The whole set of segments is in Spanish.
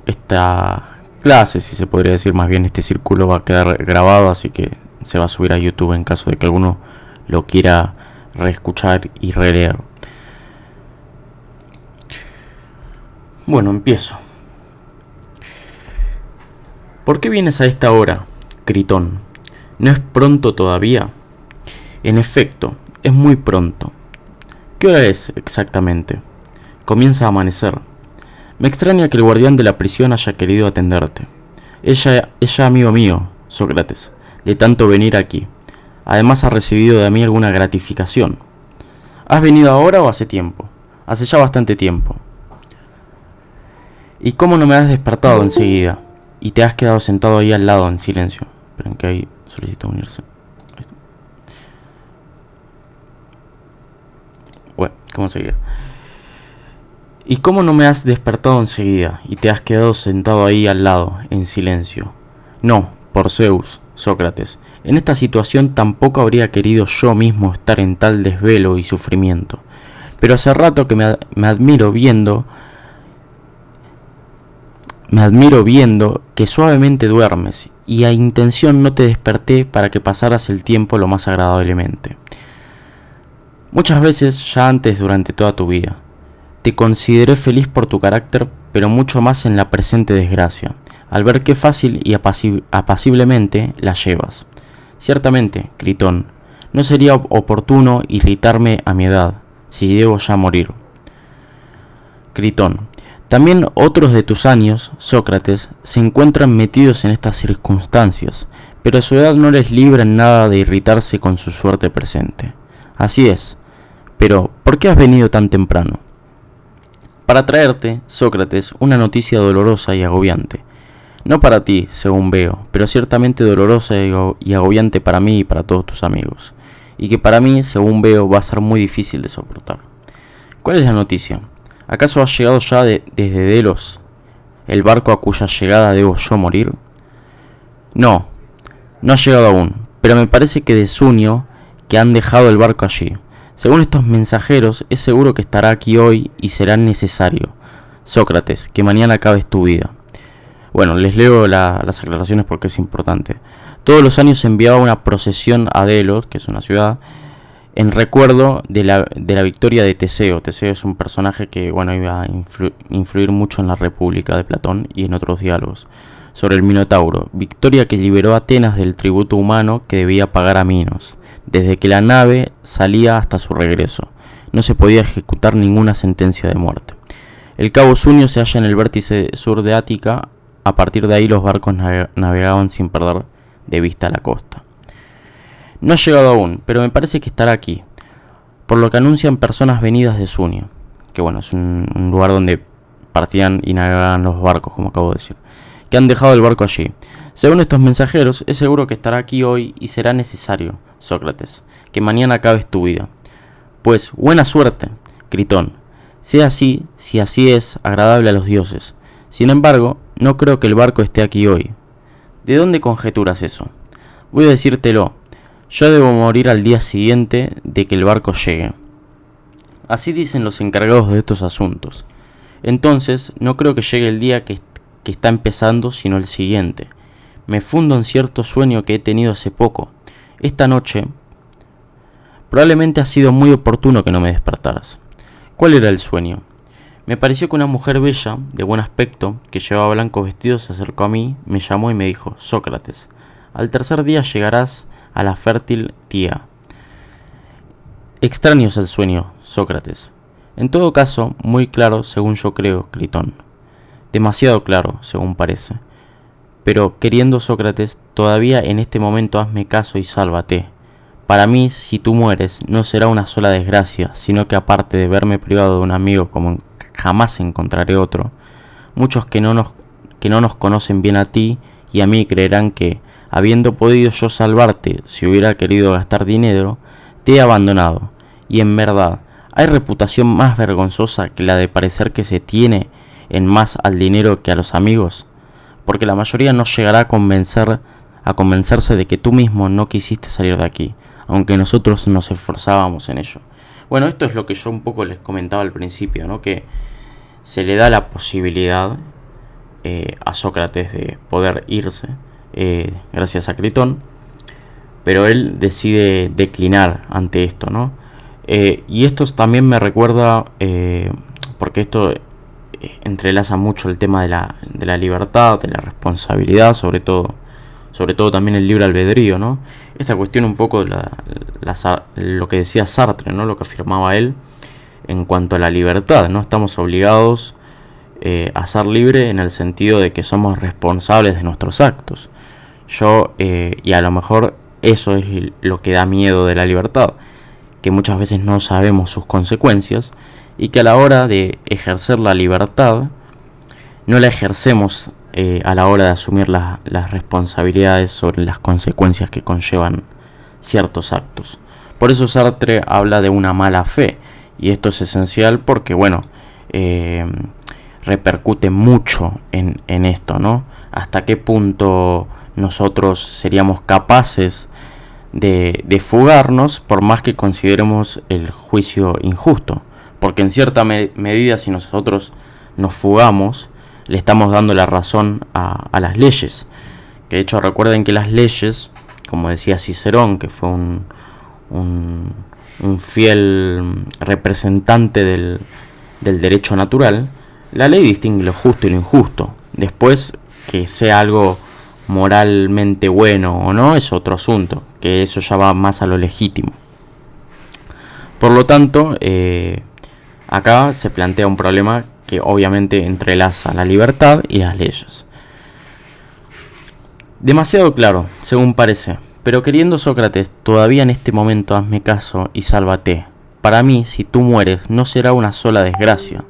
Esta clase, si se podría decir, más bien este círculo va a quedar grabado, así que se va a subir a YouTube en caso de que alguno lo quiera reescuchar y releer. Bueno, empiezo. ¿Por qué vienes a esta hora, Critón? ¿No es pronto todavía? En efecto, es muy pronto. ¿Qué hora es exactamente? Comienza a amanecer. Me extraña que el guardián de la prisión haya querido atenderte. Ella, amigo mío, Sócrates, de tanto venir aquí. Además ha recibido de mí alguna gratificación. ¿Has venido ahora o hace tiempo? Hace ya bastante tiempo. ¿Y cómo no me has despertado enseguida? Y te has quedado sentado ahí al lado en silencio. Esperen que ahí solicita unirse. Bueno, ¿cómo seguir? ¿Y cómo no me has despertado enseguida y te has quedado sentado ahí al lado, en silencio? No, por Zeus, Sócrates, en esta situación tampoco habría querido yo mismo estar en tal desvelo y sufrimiento. Pero hace rato que me admiro viendo que suavemente duermes, y a intención no te desperté para que pasaras el tiempo lo más agradablemente. Muchas veces ya antes durante toda tu vida. Te consideré feliz por tu carácter, pero mucho más en la presente desgracia, al ver qué fácil y apaciblemente la llevas. Ciertamente, Critón, no sería oportuno irritarme a mi edad, si debo ya morir. Critón, también otros de tus años, Sócrates, se encuentran metidos en estas circunstancias, pero su edad no les libra en nada de irritarse con su suerte presente. Así es, pero ¿por qué has venido tan temprano? Para traerte, Sócrates, una noticia dolorosa y agobiante. No para ti, según veo, pero ciertamente dolorosa y agobiante para mí y para todos tus amigos, y que para mí, según veo, va a ser muy difícil de soportar. ¿Cuál es la noticia? ¿Acaso has llegado ya desde Delos, el barco a cuya llegada debo yo morir? No, no ha llegado aún, pero me parece que de Sunio, que han dejado el barco allí. Según estos mensajeros, es seguro que estará aquí hoy y será necesario, Sócrates, que mañana acabes tu vida. Bueno, les leo las aclaraciones porque es importante. Todos los años se enviaba una procesión a Delos, que es una ciudad, en recuerdo de la victoria de Teseo. Teseo es un personaje que iba a influir mucho en la República de Platón y en otros diálogos, sobre el Minotauro, victoria que liberó a Atenas del tributo humano que debía pagar a Minos. Desde que la nave salía hasta su regreso, no se podía ejecutar ninguna sentencia de muerte. El cabo Sunio se halla en el vértice sur de Ática. A partir de ahí los barcos navegaban sin perder de vista la costa. No ha llegado aún, pero me parece que estará aquí, por lo que anuncian personas venidas de Sunio, que es un lugar donde partían y navegaban los barcos, como acabo de decir, que han dejado el barco allí. Según estos mensajeros, es seguro que estará aquí hoy y será necesario, Sócrates, que mañana acabes tu vida. Pues, buena suerte, Critón. Sea así, si así es agradable a los dioses. Sin embargo, no creo que el barco esté aquí hoy. ¿De dónde conjeturas eso? Voy a decírtelo. Yo debo morir al día siguiente de que el barco llegue. Así dicen los encargados de estos asuntos. Entonces, no creo que llegue el día que está empezando, sino el siguiente. Me fundo en cierto sueño que he tenido hace poco. Esta noche, probablemente ha sido muy oportuno que no me despertaras. ¿Cuál era el sueño? Me pareció que una mujer bella, de buen aspecto, que llevaba blancos vestidos, se acercó a mí, me llamó y me dijo: Sócrates, al tercer día llegarás a la fértil Tía. Extraño es el sueño, Sócrates. En todo caso, muy claro, según yo creo, Critón. Demasiado claro, según parece. Pero, queriendo Sócrates, todavía en este momento hazme caso y sálvate. Para mí, si tú mueres, no será una sola desgracia, sino que aparte de verme privado de un amigo como jamás encontraré otro, muchos que no nos conocen bien a ti y a mí creerán que, habiendo podido yo salvarte si hubiera querido gastar dinero, te he abandonado. Y en verdad, ¿hay reputación más vergonzosa que la de parecer que se tiene en más al dinero que a los amigos? Porque la mayoría no llegará a convencerse de que tú mismo no quisiste salir de aquí, aunque nosotros nos esforzábamos en ello. Bueno, esto es lo que yo un poco les comentaba al principio, ¿no? Que se le da la posibilidad a Sócrates de poder irse gracias a Critón, pero él decide declinar ante esto, ¿no? Y esto también me recuerda, porque esto entrelaza mucho el tema de la libertad, de la responsabilidad, sobre todo también el libre albedrío, ¿no? Esta cuestión un poco de lo que decía Sartre, ¿no? Lo que afirmaba él en cuanto a la libertad, ¿no? Estamos obligados a ser libres en el sentido de que somos responsables de nuestros actos. Y a lo mejor eso es lo que da miedo de la libertad, que muchas veces no sabemos sus consecuencias y que a la hora de ejercer la libertad no la ejercemos a la hora de asumir las responsabilidades sobre las consecuencias que conllevan ciertos actos. Por eso Sartre habla de una mala fe, y esto es esencial porque, bueno, repercute mucho en esto, ¿no? Hasta qué punto nosotros seríamos capaces de fugarnos por más que consideremos el juicio injusto, porque en cierta medida si nosotros nos fugamos le estamos dando la razón a las leyes, que de hecho recuerden que las leyes, como decía Cicerón, que fue un fiel representante del derecho natural, la ley distingue lo justo y lo injusto. Después, que sea algo moralmente bueno o no es otro asunto, que eso ya va más a lo legítimo. Por lo tanto, acá se plantea un problema que obviamente entrelaza la libertad y las leyes. Demasiado claro, según parece, pero queriendo Sócrates, todavía en este momento hazme caso y sálvate. Para mí, si tú mueres, no será una sola desgracia,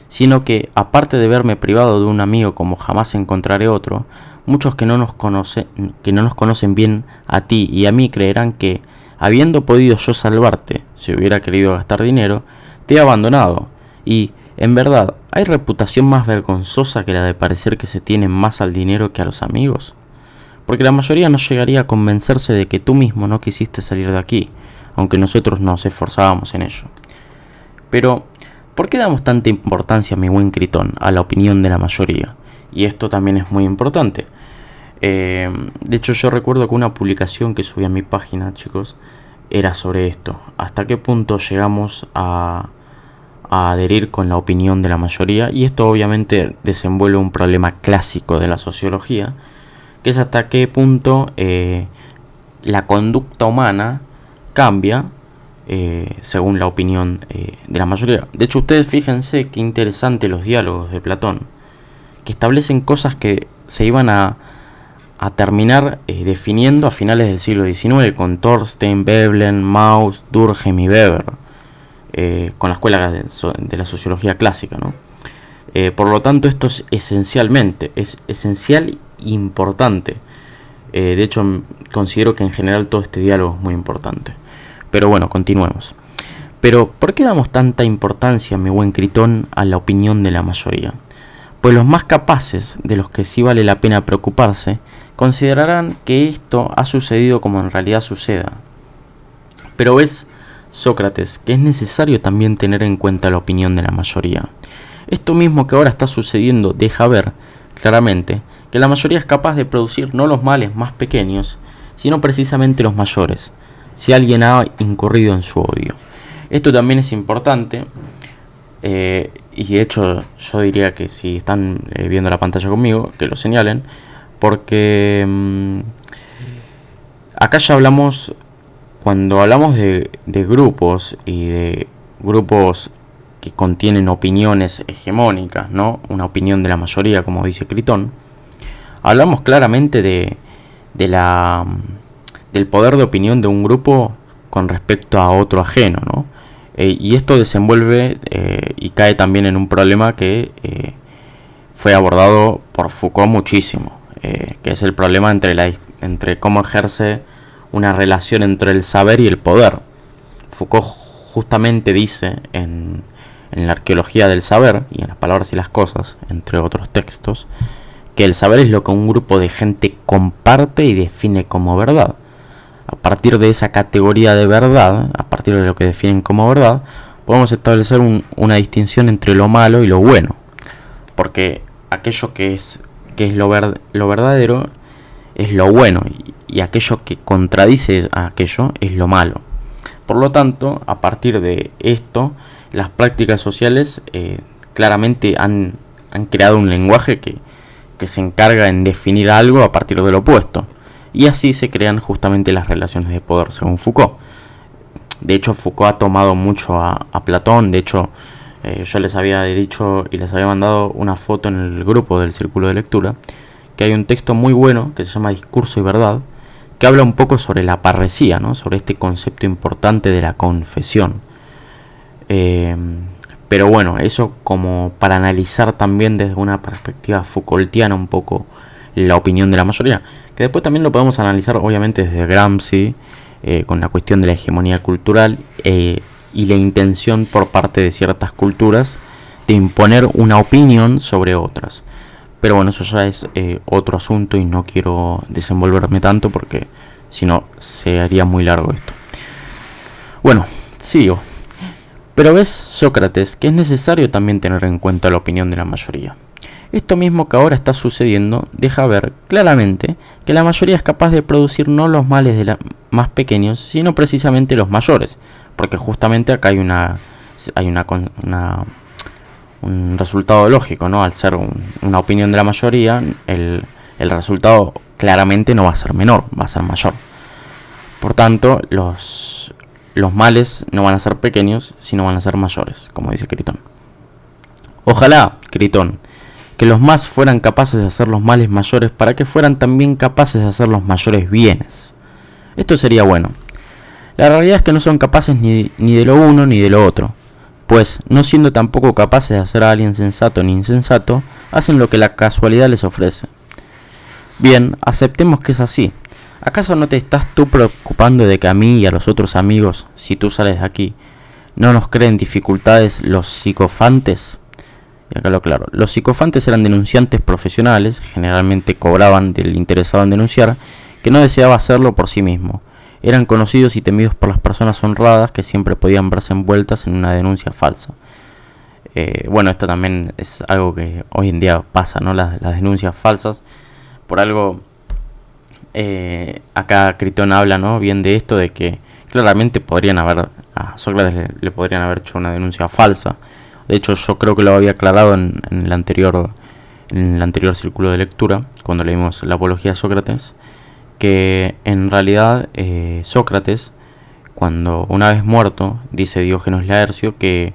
sino que, aparte de verme privado de un amigo como jamás encontraré otro, muchos que no nos conocen bien a ti y a mí creerán que, habiendo podido yo salvarte, si hubiera querido gastar dinero, te he abandonado. Y, en verdad, ¿hay reputación más vergonzosa que la de parecer que se tiene más al dinero que a los amigos? Porque la mayoría no llegaría a convencerse de que tú mismo no quisiste salir de aquí, aunque nosotros nos esforzábamos en ello. Pero, ¿por qué damos tanta importancia, mi buen Critón, a la opinión de la mayoría? Y esto también es muy importante. De hecho, yo recuerdo que una publicación que subí a mi página, chicos, era sobre esto. ¿Hasta qué punto llegamos a adherir con la opinión de la mayoría? Y esto obviamente desenvuelve un problema clásico de la sociología, que es hasta qué punto la conducta humana cambia según la opinión de la mayoría. De hecho, ustedes fíjense qué interesante los diálogos de Platón, que establecen cosas que se iban a terminar definiendo a finales del siglo XIX con Thorstein, Veblen, Mauss, Durkheim y Weber, con la escuela de la sociología clásica, ¿no? Por lo tanto, esto es esencial e importante. De hecho, considero que en general todo este diálogo es muy importante. Pero bueno, continuemos. Pero, ¿por qué damos tanta importancia, mi buen Critón, a la opinión de la mayoría? Pues los más capaces, de los que sí vale la pena preocuparse, considerarán que esto ha sucedido como en realidad suceda. Pero ves, Sócrates, que es necesario también tener en cuenta la opinión de la mayoría. Esto mismo que ahora está sucediendo deja ver, claramente, que la mayoría es capaz de producir no los males más pequeños, sino precisamente los mayores, si alguien ha incurrido en su odio. Esto también es importante, y de hecho yo diría que si están viendo la pantalla conmigo, que lo señalen, porque acá ya hablamos, cuando hablamos de grupos y de grupos que contienen opiniones hegemónicas, ¿no? Una opinión de la mayoría, como dice Critón, hablamos claramente del poder de opinión de un grupo con respecto a otro ajeno, ¿no? Y esto desenvuelve y cae también en un problema que fue abordado por Foucault muchísimo, que es el problema entre cómo ejerce una relación entre el saber y el poder. Foucault justamente dice en la arqueología del saber y en las palabras y las cosas, entre otros textos, que el saber es lo que un grupo de gente comparte y define como verdad. A partir de esa categoría de verdad, a partir de lo que definen como verdad, podemos establecer una distinción entre lo malo y lo bueno. Porque aquello que es lo verdadero es lo bueno, y aquello que contradice a aquello es lo malo. Por lo tanto, a partir de esto, las prácticas sociales claramente han creado un lenguaje que se encarga en definir algo a partir del opuesto. Y así se crean justamente las relaciones de poder, según Foucault. De hecho, Foucault ha tomado mucho a Platón. De hecho, yo les había dicho y les había mandado una foto en el grupo del Círculo de Lectura, que hay un texto muy bueno que se llama Discurso y Verdad, que habla un poco sobre la parresía, ¿no? Sobre este concepto importante de la confesión. Pero bueno, eso como para analizar también desde una perspectiva Foucaultiana un poco la opinión de la mayoría, que después también lo podemos analizar obviamente desde Gramsci, con la cuestión de la hegemonía cultural y la intención por parte de ciertas culturas de imponer una opinión sobre otras. Pero bueno, eso ya es otro asunto y no quiero desenvolverme tanto porque si no se haría muy largo esto. Bueno, sigo. Pero ves, Sócrates, que es necesario también tener en cuenta la opinión de la mayoría. Esto mismo que ahora está sucediendo deja ver claramente que la mayoría es capaz de producir no los males de más pequeños, sino precisamente los mayores, porque justamente acá hay un resultado lógico, ¿no? Al ser una opinión de la mayoría, el resultado claramente no va a ser menor, va a ser mayor. Por tanto, los males no van a ser pequeños, sino van a ser mayores, como dice Critón. Ojalá, Critón, que los más fueran capaces de hacer los males mayores para que fueran también capaces de hacer los mayores bienes. Esto sería bueno. La realidad es que no son capaces ni de lo uno ni de lo otro, pues, no siendo tampoco capaces de hacer a alguien sensato ni insensato, hacen lo que la casualidad les ofrece. Bien, aceptemos que es así. ¿Acaso no te estás tú preocupando de que a mí y a los otros amigos, si tú sales de aquí, no nos creen dificultades los psicofantes? Y acá lo claro, los psicofantes eran denunciantes profesionales, generalmente cobraban del interesado en denunciar, que no deseaba hacerlo por sí mismo. Eran conocidos y temidos por las personas honradas que siempre podían verse envueltas en una denuncia falsa. Bueno, esto también es algo que hoy en día pasa, ¿no? Las denuncias falsas. Por algo, acá Critón habla, ¿no? Bien de esto, de que claramente a Sócrates le podrían haber hecho una denuncia falsa. De hecho, yo creo que lo había aclarado en el anterior círculo de lectura, cuando leímos la apología de Sócrates, que en realidad Sócrates, cuando una vez muerto, dice Diógenes Laercio, que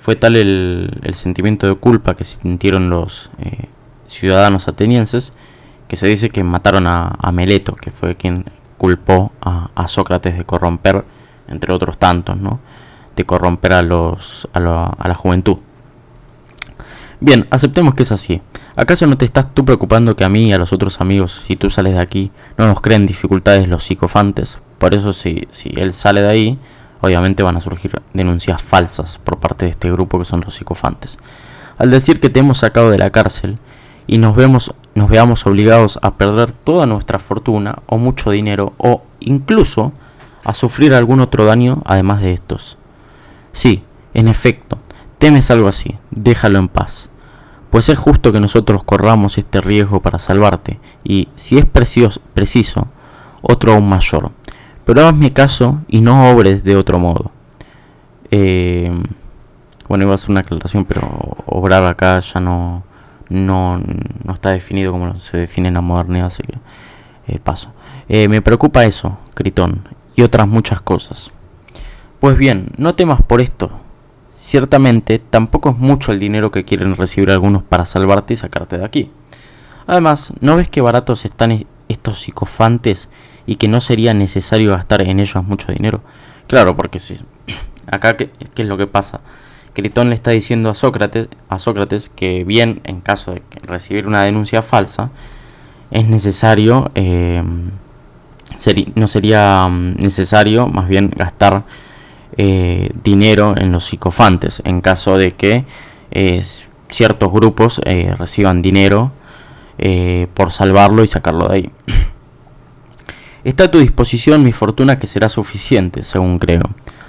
fue tal el sentimiento de culpa que sintieron los ciudadanos atenienses, que se dice que mataron a Meleto, que fue quien culpó a Sócrates de corromper, entre otros tantos, ¿no? De corromper a la juventud. Bien, aceptemos que es así. ¿Acaso no te estás tú preocupando que a mí y a los otros amigos, si tú sales de aquí, no nos creen dificultades los psicofantes? Por eso si él sale de ahí, obviamente van a surgir denuncias falsas por parte de este grupo que son los psicofantes. Al decir que te hemos sacado de la cárcel y nos veamos obligados a perder toda nuestra fortuna o mucho dinero o incluso a sufrir algún otro daño además de estos. Sí, en efecto, temes algo así, déjalo en paz. Pues es justo que nosotros corramos este riesgo para salvarte, y, si es preciso, otro aún mayor. Pero hazme caso y no obres de otro modo. Bueno, iba a hacer una aclaración, pero obrar acá ya no está definido como se define en la modernidad, así que paso. Me preocupa eso, Critón, y otras muchas cosas. Pues bien, no temas por esto. Ciertamente, tampoco es mucho el dinero que quieren recibir algunos para salvarte y sacarte de aquí. Además, ¿no ves qué baratos están estos psicofantes y que no sería necesario gastar en ellos mucho dinero? Claro, porque sí. Acá, ¿qué es lo que pasa? Critón le está diciendo a Sócrates que bien, en caso de recibir una denuncia falsa, es necesario, no sería necesario más bien gastar dinero en los psicofantes en caso de que ciertos grupos reciban dinero por salvarlo y sacarlo de ahí. Está a tu disposición mi fortuna, que será suficiente, según creo.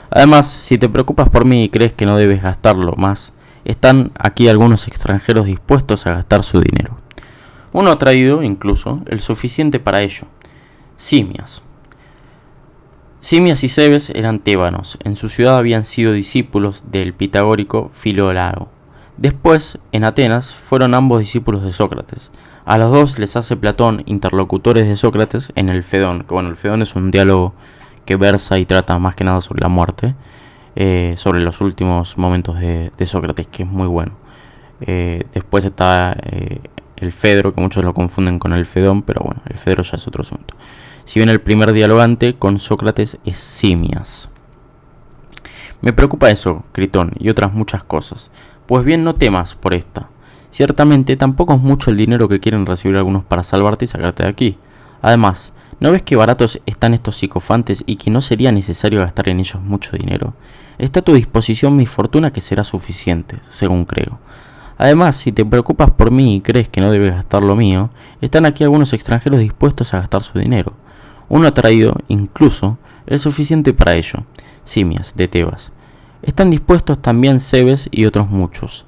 Además, si te preocupas por mí y crees que no debes gastarlo más, están aquí algunos extranjeros dispuestos a gastar su dinero. Uno ha traído, incluso, el suficiente para ello. Simias. Simias y Cebes eran tébanos. En su ciudad habían sido discípulos del pitagórico Filólogo. Después, en Atenas, fueron ambos discípulos de Sócrates. A los dos les hace Platón interlocutores de Sócrates en el Fedón. Que el Fedón es un diálogo que versa y trata más que nada sobre la muerte. Sobre los últimos momentos de Sócrates, que es muy bueno. Después está el Fedro, que muchos lo confunden con el Fedón, pero bueno, el Fedro ya es otro asunto. Si bien el primer dialogante con Sócrates es Simias. Me preocupa eso, Critón, y otras muchas cosas. Pues bien, no temas por esta. Ciertamente tampoco es mucho el dinero que quieren recibir algunos para salvarte y sacarte de aquí. Además, ¿no ves qué baratos están estos psicofantes y que no sería necesario gastar en ellos mucho dinero? Está a tu disposición mi fortuna, que será suficiente, según creo. Además, si te preocupas por mí y crees que no debes gastar lo mío, están aquí algunos extranjeros dispuestos a gastar su dinero. Uno ha traído, incluso, el suficiente para ello. Simias, de Tebas. Están dispuestos también Cebes y otros muchos.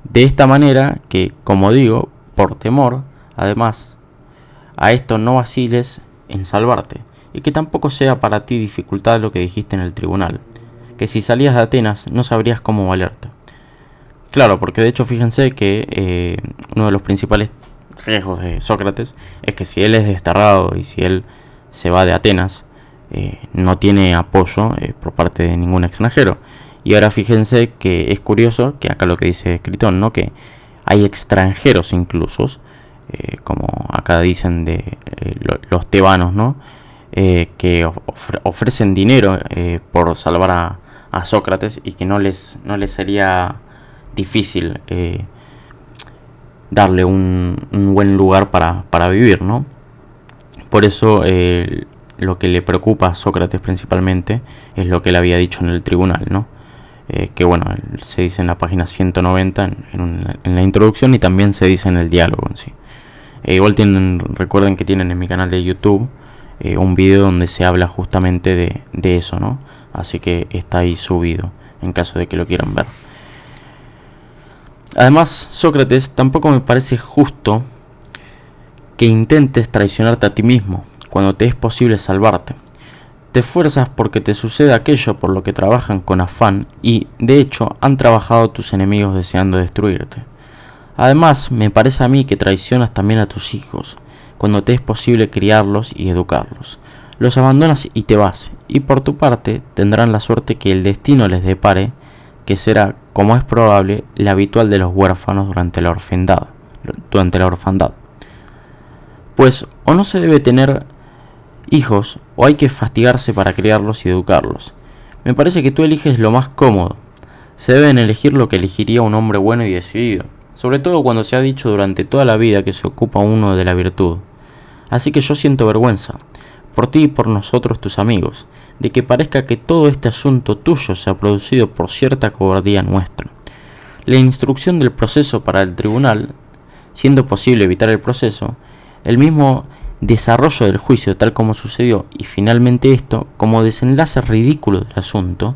De esta manera que, como digo, por temor, además, a esto no vaciles en salvarte, y que tampoco sea para ti dificultad lo que dijiste en el tribunal, que si salías de Atenas no sabrías cómo valerte. Claro, porque de hecho fíjense que uno de los principales riesgos de Sócrates es que si él es desterrado y si él se va de Atenas, no tiene apoyo por parte de ningún extranjero. Y ahora fíjense que es curioso que acá lo que dice Critón, ¿no? Que hay extranjeros incluso, como acá dicen de los tebanos, ¿no? Que ofrecen dinero por salvar a Sócrates, y que no les sería difícil darle un buen lugar para vivir, ¿no? Por eso lo que le preocupa a Sócrates principalmente es lo que él había dicho en el tribunal, ¿no? Que bueno, se dice en la página 190 en la introducción, y también se dice en el diálogo en sí. Igual recuerden que tienen en mi canal de YouTube un video donde se habla justamente de eso, ¿no? Así que está ahí subido en caso de que lo quieran ver. Además, Sócrates, tampoco me parece justo que intentes traicionarte a ti mismo cuando te es posible salvarte. Te esfuerzas porque te suceda aquello por lo que trabajan con afán y, de hecho, han trabajado tus enemigos deseando destruirte. Además, me parece a mí que traicionas también a tus hijos cuando te es posible criarlos y educarlos. Los abandonas y te vas, y por tu parte tendrán la suerte que el destino les depare, que será, como es probable, la habitual de los huérfanos durante la orfandad. Pues o no se debe tener hijos, o hay que fastigarse para criarlos y educarlos. Me parece que tú eliges lo más cómodo. Se deben elegir lo que elegiría un hombre bueno y decidido, sobre todo cuando se ha dicho durante toda la vida que se ocupa uno de la virtud. Así que yo siento vergüenza, por ti y por nosotros tus amigos, de que parezca que todo este asunto tuyo se ha producido por cierta cobardía nuestra. La instrucción del proceso para el tribunal, siendo posible evitar el proceso, el mismo desarrollo del juicio tal como sucedió, y finalmente esto como desenlace ridículo del asunto,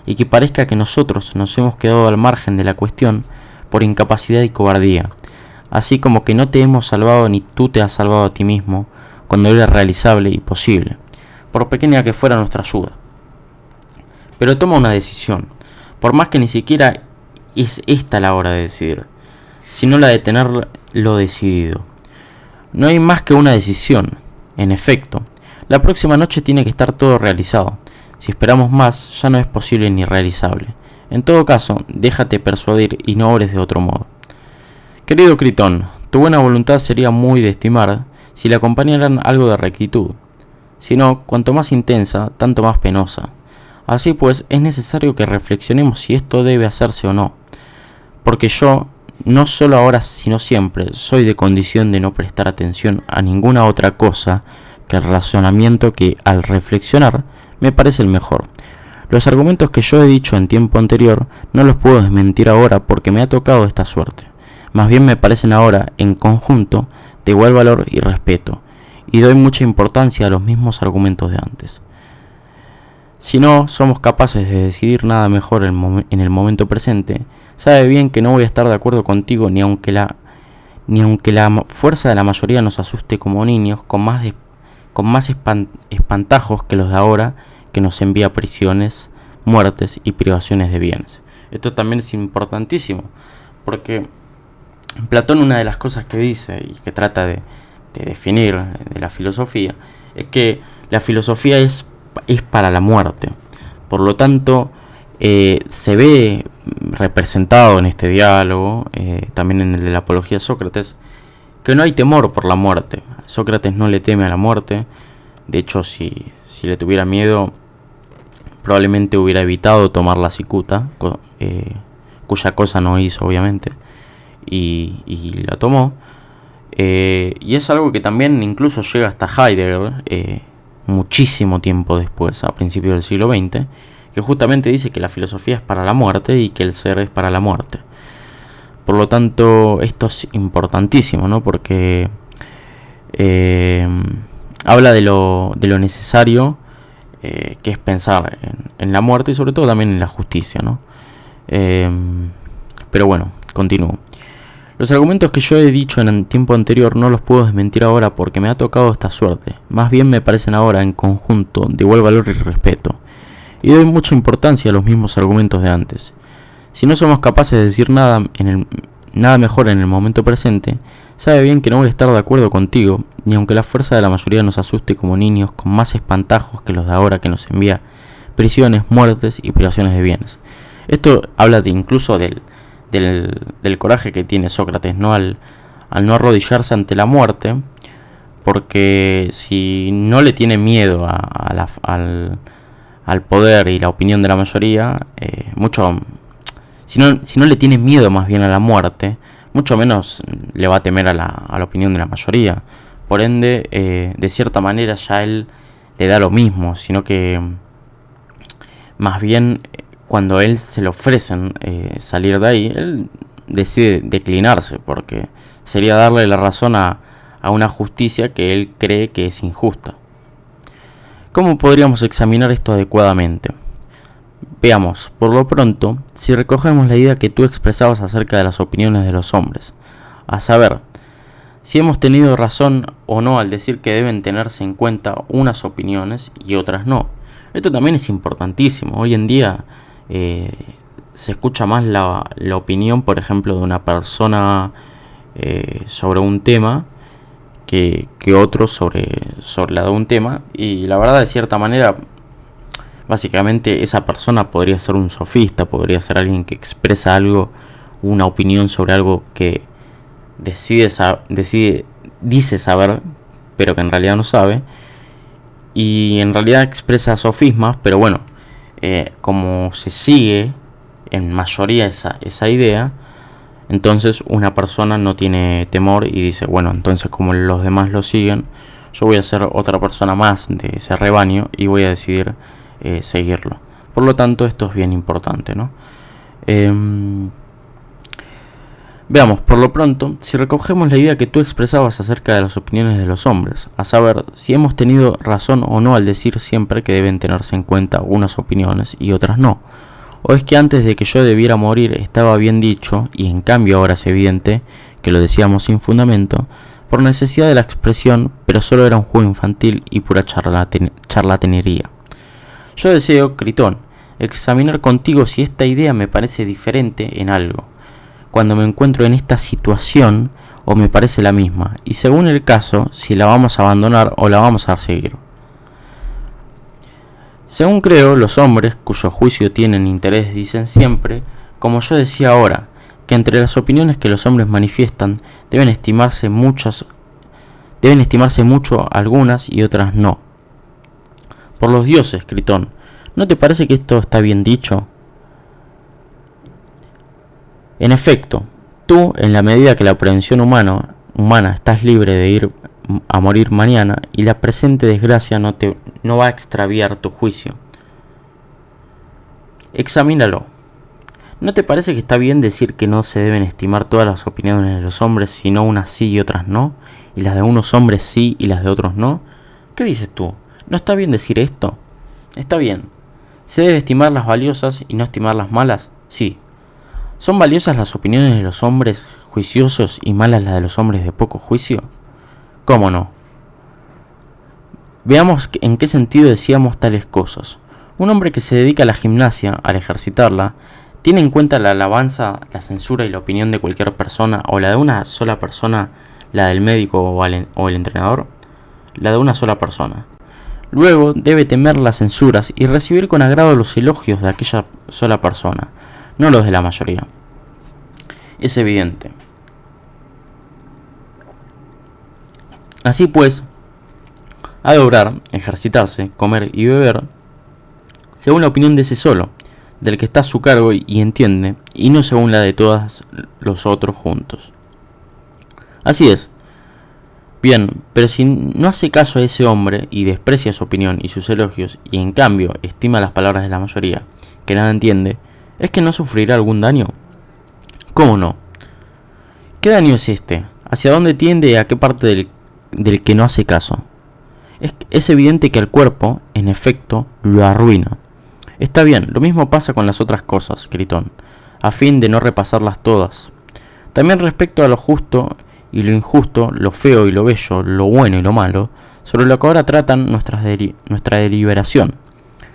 y que parezca que nosotros nos hemos quedado al margen de la cuestión por incapacidad y cobardía, así como que no te hemos salvado ni tú te has salvado a ti mismo cuando era realizable y posible, por pequeña que fuera nuestra ayuda. Pero toma una decisión, por más que ni siquiera es esta la hora de decidir, sino la de tener lo decidido. No hay más que una decisión. En efecto, la próxima noche tiene que estar todo realizado. Si esperamos más, ya no es posible ni realizable. En todo caso, déjate persuadir y no obres de otro modo. Querido Critón, tu buena voluntad sería muy de estimar si le acompañaran algo de rectitud. Si no, cuanto más intensa, tanto más penosa. Así pues, es necesario que reflexionemos si esto debe hacerse o no. Porque yo, no solo ahora sino siempre, soy de condición de no prestar atención a ninguna otra cosa que el razonamiento que, al reflexionar, me parece el mejor. Los argumentos que yo he dicho en tiempo anterior no los puedo desmentir ahora porque me ha tocado esta suerte. Más bien me parecen ahora, en conjunto, de igual valor y respeto, y doy mucha importancia a los mismos argumentos de antes. Si no somos capaces de decidir nada mejor en el momento presente, Sabe bien que no voy a estar de acuerdo contigo ni aunque la fuerza de la mayoría nos asuste como niños, con más espantajos que los de ahora, que nos envía a prisiones, muertes y privaciones de bienes. Esto también es importantísimo, porque Platón, una de las cosas que dice y que trata de definir de la filosofía, es que la filosofía es para la muerte. Por lo tanto, se ve representado en este diálogo, también en el de la apología de Sócrates, que no hay temor por la muerte. Sócrates no le teme a la muerte. De hecho, si le tuviera miedo, probablemente hubiera evitado tomar la cicuta, cuya cosa no hizo, obviamente, y la tomó. Y es algo que también incluso llega hasta Heidegger, muchísimo tiempo después, a principios del siglo XX, que justamente dice que la filosofía es para la muerte y que el ser es para la muerte. Por lo tanto, esto es importantísimo, ¿no? Porque habla de lo necesario que es pensar en la muerte y sobre todo también en la justicia, ¿no? Pero bueno, continúo. Los argumentos que yo he dicho en el tiempo anterior no los puedo desmentir ahora porque me ha tocado esta suerte. Más bien me parecen ahora en conjunto de igual valor y respeto. Y doy mucha importancia a los mismos argumentos de antes. Si no somos capaces de decir nada mejor en el momento presente, sabe bien que no voy a estar de acuerdo contigo, ni aunque la fuerza de la mayoría nos asuste como niños con más espantajos que los de ahora que nos envía prisiones, muertes y privaciones de bienes. Esto habla incluso del coraje que tiene Sócrates, ¿no? Al no arrodillarse ante la muerte, porque si no le tiene miedo al poder y la opinión de la mayoría, si no le tiene miedo más bien a la muerte, mucho menos le va a temer a la opinión de la mayoría. Por ende, de cierta manera ya él le da lo mismo, sino que más bien cuando él se le ofrecen salir de ahí, él decide declinarse, porque sería darle la razón a una justicia que él cree que es injusta. ¿Cómo podríamos examinar esto adecuadamente? Veamos, por lo pronto, si recogemos la idea que tú expresabas acerca de las opiniones de los hombres, a saber, si hemos tenido razón o no al decir que deben tenerse en cuenta unas opiniones y otras no. Esto también es importantísimo. Hoy en día se escucha más la opinión, por ejemplo, de una persona sobre un tema que otro sobre la de un tema, y la verdad, de cierta manera, básicamente esa persona podría ser un sofista, podría ser alguien que expresa algo, una opinión sobre algo que dice saber, pero que en realidad no sabe, y en realidad expresa sofismas, pero bueno, como se sigue en mayoría esa idea, entonces una persona no tiene temor y dice, bueno, entonces como los demás lo siguen, yo voy a ser otra persona más de ese rebaño y voy a decidir seguirlo. Por lo tanto, esto es bien importante, ¿no? Veamos, por lo pronto, si recogemos la idea que tú expresabas acerca de las opiniones de los hombres, a saber, si hemos tenido razón o no al decir siempre que deben tenerse en cuenta unas opiniones y otras no, o es que antes de que yo debiera morir estaba bien dicho, y en cambio ahora es evidente que lo decíamos sin fundamento, por necesidad de la expresión, pero solo era un juego infantil y pura charlatanería. Yo deseo, Critón, examinar contigo si esta idea me parece diferente en algo, cuando me encuentro en esta situación, o me parece la misma, y según el caso, si la vamos a abandonar o la vamos a seguir. Según creo, los hombres, cuyo juicio tienen interés, dicen siempre, como yo decía ahora, que entre las opiniones que los hombres manifiestan deben estimarse mucho algunas y otras no. Por los dioses, Critón, ¿no te parece que esto está bien dicho? En efecto, tú, en la medida que la prevención humana estás libre de ir a morir mañana, y la presente desgracia no va a extraviar tu juicio. Examínalo. ¿No te parece que está bien decir que no se deben estimar todas las opiniones de los hombres, sino unas sí y otras no, y las de unos hombres sí y las de otros no? ¿Qué dices tú? ¿No está bien decir esto? Está bien. ¿Se debe estimar las valiosas y no estimar las malas? Sí. ¿Son valiosas las opiniones de los hombres juiciosos y malas las de los hombres de poco juicio? ¿Cómo no? Veamos en qué sentido decíamos tales cosas. Un hombre que se dedica a la gimnasia, al ejercitarla, ¿tiene en cuenta la alabanza, la censura y la opinión de cualquier persona, o la de una sola persona, la del médico o el entrenador? La de una sola persona. Luego debe temer las censuras y recibir con agrado los elogios de aquella sola persona, no los de la mayoría. Es evidente. Así pues, ha de obrar, ejercitarse, comer y beber según la opinión de ese solo, del que está a su cargo y entiende, y no según la de todos los otros juntos. Así es. Bien, pero si no hace caso a ese hombre y desprecia su opinión y sus elogios, y en cambio estima las palabras de la mayoría, que nada entiende, ¿es que no sufrirá algún daño? ¿Cómo no? ¿Qué daño es este? ¿Hacia dónde tiende y a qué parte del que no hace caso? Es evidente que al cuerpo, en efecto, lo arruina. Está bien, lo mismo pasa con las otras cosas, Critón, a fin de no repasarlas todas. También respecto a lo justo y lo injusto, lo feo y lo bello, lo bueno y lo malo, sobre lo que ahora tratan nuestra deliberación.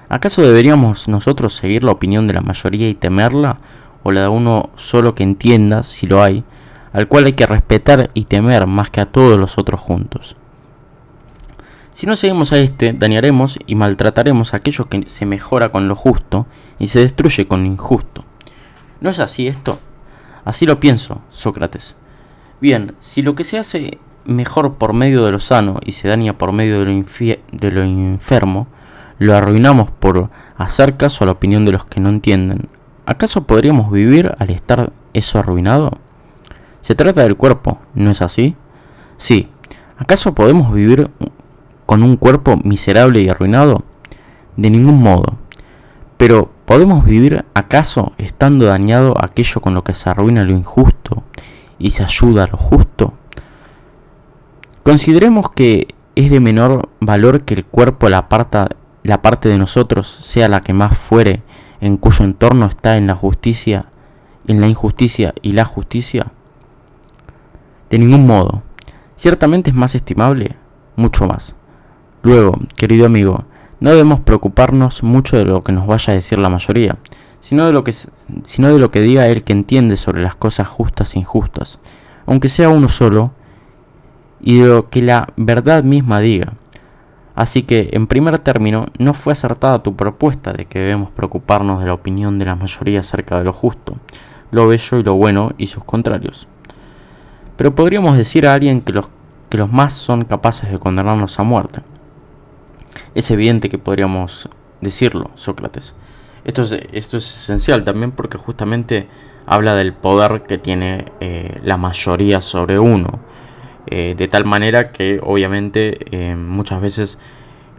¿Acaso deberíamos nosotros seguir la opinión de la mayoría y temerla, o la de uno solo que entienda, si lo hay, al cual hay que respetar y temer más que a todos los otros juntos? Si no seguimos a este, dañaremos y maltrataremos a aquello que se mejora con lo justo y se destruye con lo injusto. ¿No es así esto? Así lo pienso, Sócrates. Bien, si lo que se hace mejor por medio de lo sano y se daña por medio de lo enfermo, lo arruinamos por hacer caso a la opinión de los que no entienden, ¿acaso podríamos vivir al estar eso arruinado? Se trata del cuerpo, ¿no es así? Sí. ¿Acaso podemos vivir con un cuerpo miserable y arruinado? De ningún modo. Pero, ¿podemos vivir acaso estando dañado aquello con lo que se arruina lo injusto y se ayuda a lo justo? Consideremos que es de menor valor que el cuerpo, la parte de nosotros, sea la que más fuere, en cuyo entorno está en la injusticia y la justicia. De ningún modo. Ciertamente es más estimable, mucho más. Luego, querido amigo, no debemos preocuparnos mucho de lo que nos vaya a decir la mayoría, sino de lo que diga el que entiende sobre las cosas justas e injustas, aunque sea uno solo, y de lo que la verdad misma diga. Así que, en primer término, no fue acertada tu propuesta de que debemos preocuparnos de la opinión de la mayoría acerca de lo justo, lo bello y lo bueno y sus contrarios. Pero podríamos decir a alguien que los más son capaces de condenarnos a muerte. Es evidente que podríamos decirlo, Sócrates. Esto es esencial también porque justamente habla del poder que tiene la mayoría sobre uno. De tal manera que obviamente muchas veces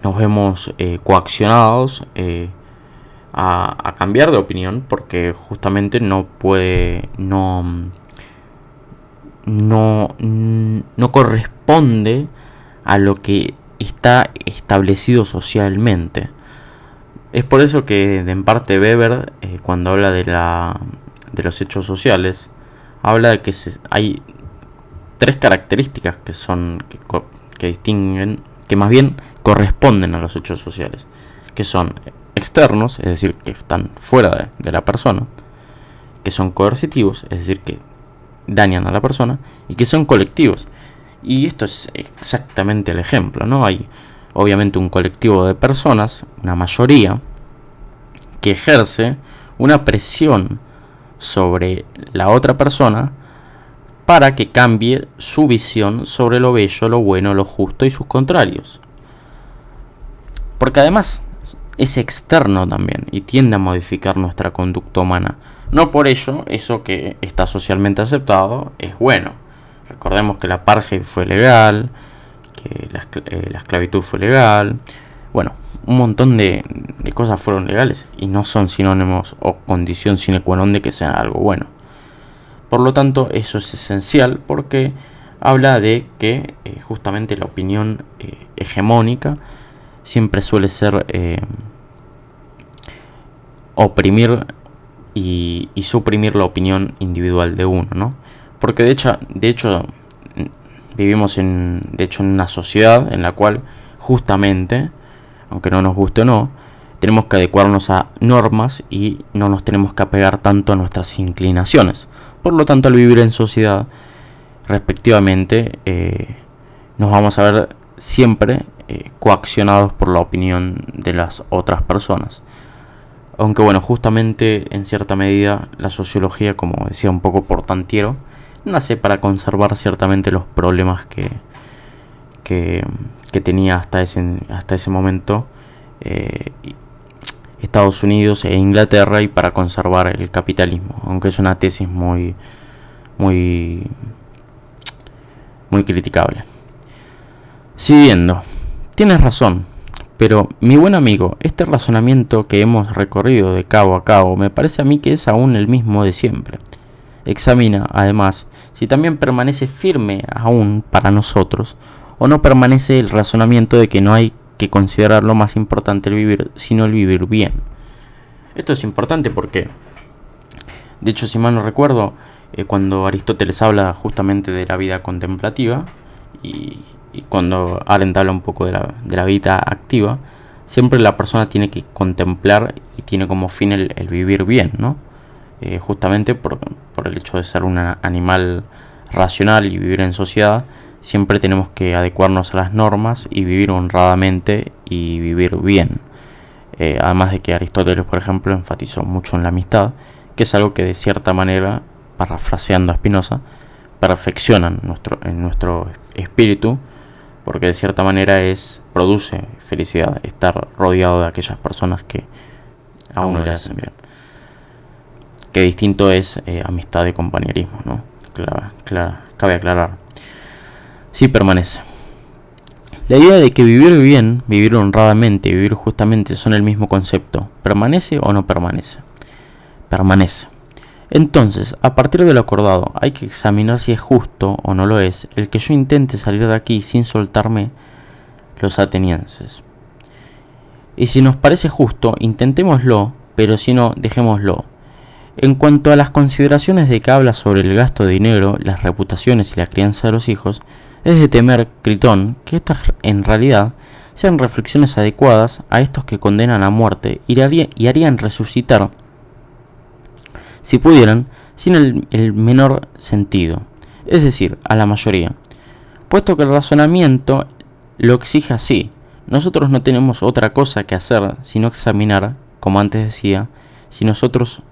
nos vemos coaccionados a cambiar de opinión porque justamente no corresponde a lo que está establecido socialmente. Es por eso que en parte Weber, cuando habla de los hechos sociales, habla de que hay tres características que distinguen, que más bien corresponden a los hechos sociales, que son externos, es decir, que están fuera de la persona, que son coercitivos, es decir, que dañan a la persona, y que son colectivos. Y esto es exactamente el ejemplo, ¿no? Hay obviamente un colectivo de personas, una mayoría, que ejerce una presión sobre la otra persona para que cambie su visión sobre lo bello, lo bueno, lo justo y sus contrarios. Porque además es externo también y tiende a modificar nuestra conducta humana. No por ello, eso que está socialmente aceptado es bueno. Recordemos que la apartheid fue legal, que la esclavitud fue legal. Bueno, un montón de cosas fueron legales y no son sinónimos o condición sine qua non de que sea algo bueno. Por lo tanto, eso es esencial porque habla de que justamente la opinión hegemónica siempre suele ser oprimir y suprimir la opinión individual de uno, ¿no? Porque de hecho vivimos en una sociedad en la cual justamente, aunque no nos guste o no, tenemos que adecuarnos a normas y no nos tenemos que apegar tanto a nuestras inclinaciones. Por lo tanto, al vivir en sociedad, respectivamente, nos vamos a ver siempre coaccionados por la opinión de las otras personas. Aunque bueno, justamente en cierta medida la sociología, como decía un poco portantiero, nace para conservar ciertamente los problemas que tenía hasta ese momento Estados Unidos e Inglaterra, y para conservar el capitalismo, aunque es una tesis muy criticable. Siguiendo, tienes razón, pero mi buen amigo, este razonamiento que hemos recorrido de cabo a cabo me parece a mí que es aún el mismo de siempre. Examina, además, si también permanece firme aún para nosotros, o no permanece el razonamiento de que no hay que considerar lo más importante el vivir, sino el vivir bien. Esto es importante porque, de hecho, si mal no recuerdo, cuando Aristóteles habla justamente de la vida contemplativa y cuando Arendt habla un poco de la vida activa, siempre la persona tiene que contemplar y tiene como fin el vivir bien, ¿no? Justamente por el hecho de ser un animal racional y vivir en sociedad, siempre tenemos que adecuarnos a las normas y vivir honradamente y vivir bien. Además de que Aristóteles, por ejemplo, enfatizó mucho en la amistad, que es algo que de cierta manera, parafraseando a Spinoza, perfecciona en nuestro espíritu, porque de cierta manera produce felicidad estar rodeado de aquellas personas que a uno le hacen bien. Que distinto es amistad de compañerismo, ¿no? Cabe aclarar. Sí permanece. La idea de que vivir bien, vivir honradamente y vivir justamente son el mismo concepto, ¿permanece o no permanece? Permanece. Entonces, a partir de lo acordado, hay que examinar si es justo o no lo es el que yo intente salir de aquí sin soltarme los atenienses. Y si nos parece justo, intentémoslo, pero si no, dejémoslo. En cuanto a las consideraciones de que habla sobre el gasto de dinero, las reputaciones y la crianza de los hijos, es de temer, Critón, que estas en realidad sean reflexiones adecuadas a estos que condenan a muerte y harían resucitar, si pudieran, sin el menor sentido, es decir, a la mayoría. Puesto que el razonamiento lo exige así, nosotros no tenemos otra cosa que hacer sino examinar, como antes decía, si nosotros,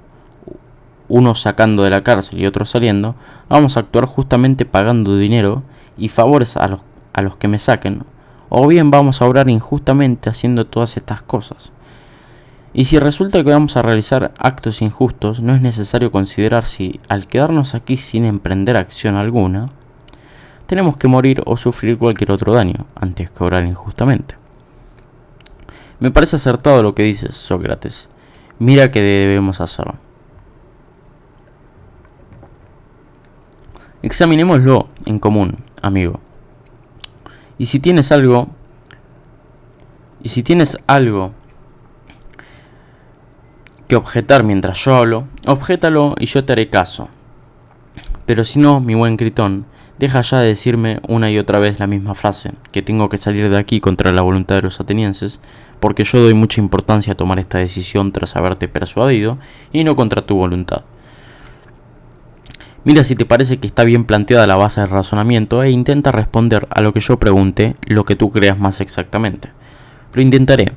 unos sacando de la cárcel y otros saliendo, vamos a actuar justamente pagando dinero y favores a los que me saquen, o bien vamos a obrar injustamente haciendo todas estas cosas. Y si resulta que vamos a realizar actos injustos, no es necesario considerar si, al quedarnos aquí sin emprender acción alguna, tenemos que morir o sufrir cualquier otro daño antes que obrar injustamente. Me parece acertado lo que dices, Sócrates. Mira qué debemos hacer. Examinémoslo en común, amigo. Y si tienes algo que objetar mientras yo hablo, objetalo y yo te haré caso. Pero si no, mi buen Critón, deja ya de decirme una y otra vez la misma frase, que tengo que salir de aquí contra la voluntad de los atenienses, porque yo doy mucha importancia a tomar esta decisión tras haberte persuadido y no contra tu voluntad. Mira si te parece que está bien planteada la base del razonamiento e intenta responder a lo que yo pregunte lo que tú creas más exactamente. Lo intentaré.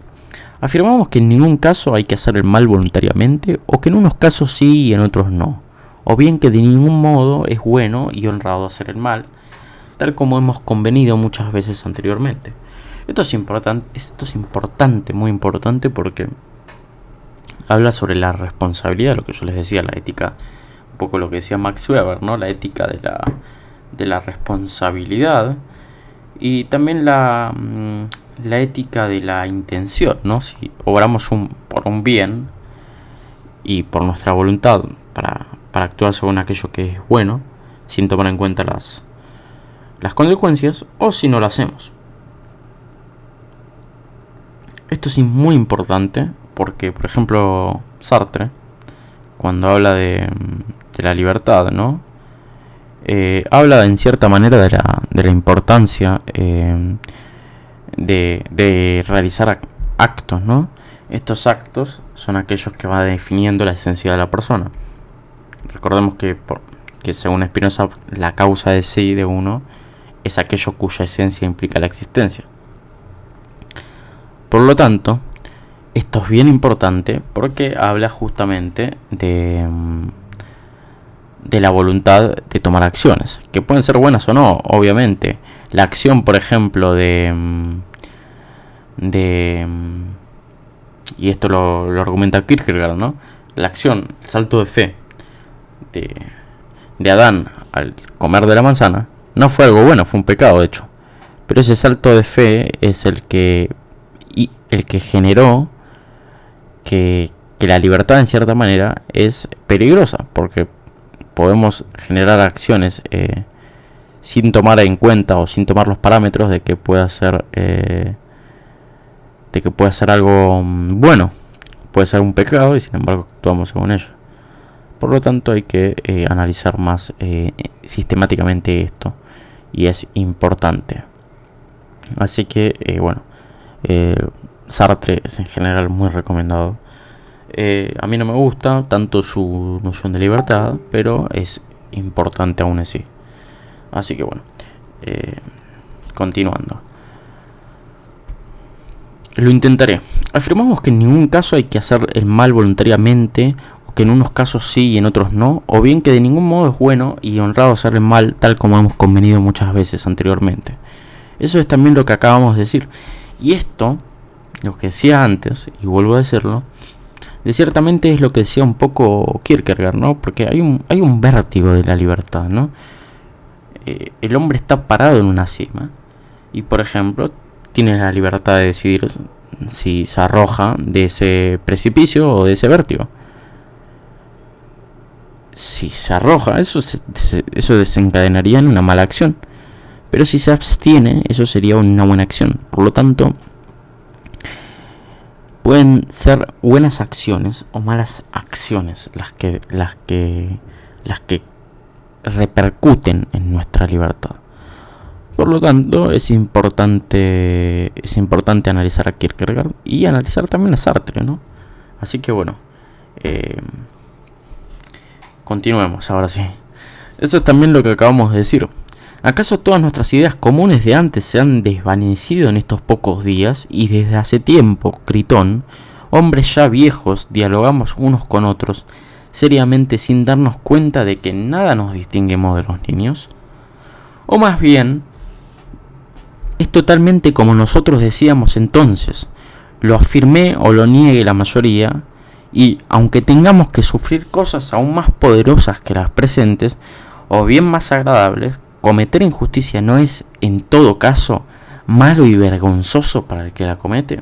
Afirmamos que en ningún caso hay que hacer el mal voluntariamente, o que en unos casos sí y en otros no, o bien que de ningún modo es bueno y honrado hacer el mal, tal como hemos convenido muchas veces anteriormente. Esto es importante, muy importante, porque habla sobre la responsabilidad, lo que yo les decía, la ética, un poco lo que decía Max Weber, ¿no? La ética de la responsabilidad, y también la ética de la intención, ¿no? Si obramos por un bien y por nuestra voluntad para actuar según aquello que es bueno, sin tomar en cuenta las consecuencias, o si no lo hacemos. Esto es muy importante porque, por ejemplo, Sartre, cuando habla de la libertad, ¿no? Habla en cierta manera de la importancia de realizar actos, ¿no? Estos actos son aquellos que van definiendo la esencia de la persona. Recordemos que según Spinoza, la causa de sí de uno es aquello cuya esencia implica la existencia. Por lo tanto, esto es bien importante porque habla justamente de la voluntad de tomar acciones, que pueden ser buenas o no, obviamente. La acción, por ejemplo, y esto lo argumenta Kierkegaard, ¿no? La acción, el salto de fe de Adán al comer de la manzana, no fue algo bueno, fue un pecado de hecho. Pero ese salto de fe es el que generó que la libertad en cierta manera es peligrosa, porque podemos generar acciones sin tomar en cuenta o sin tomar los parámetros de que pueda ser algo bueno, puede ser un pecado y sin embargo actuamos según ello. Por lo tanto hay que analizar más sistemáticamente esto y es importante. Así que Sartre es en general muy recomendado. A mí no me gusta tanto su noción de libertad, pero es importante aún así. Así que bueno, continuando. Lo intentaré. Afirmamos que en ningún caso hay que hacer el mal voluntariamente, o que en unos casos sí y en otros no, o bien que de ningún modo es bueno y honrado hacer el mal, tal como hemos convenido muchas veces anteriormente. Eso es también lo que acabamos de decir. Y esto, lo que decía antes, y vuelvo a decirlo, de ciertamente es lo que decía un poco Kierkegaard, ¿no? Porque hay un vértigo de la libertad, ¿no? El hombre está parado en una cima y, por ejemplo, tiene la libertad de decidir si se arroja de ese precipicio o de ese vértigo. Si se arroja, eso desencadenaría en una mala acción. Pero si se abstiene, eso sería una buena acción. Por lo tanto, pueden ser buenas acciones o malas acciones las que repercuten en nuestra libertad. Por lo tanto, es importante analizar a Kierkegaard y analizar también a Sartre, ¿no? Así que bueno, continuemos ahora sí. Eso es también lo que acabamos de decir. ¿Acaso todas nuestras ideas comunes de antes se han desvanecido en estos pocos días y desde hace tiempo, Critón, hombres ya viejos, dialogamos unos con otros seriamente sin darnos cuenta de que nada nos distinguimos de los niños? O más bien, es totalmente como nosotros decíamos entonces, lo afirmé o lo niegue la mayoría, y aunque tengamos que sufrir cosas aún más poderosas que las presentes, o bien más agradables, cometer injusticia no es, en todo caso, malo y vergonzoso para el que la comete.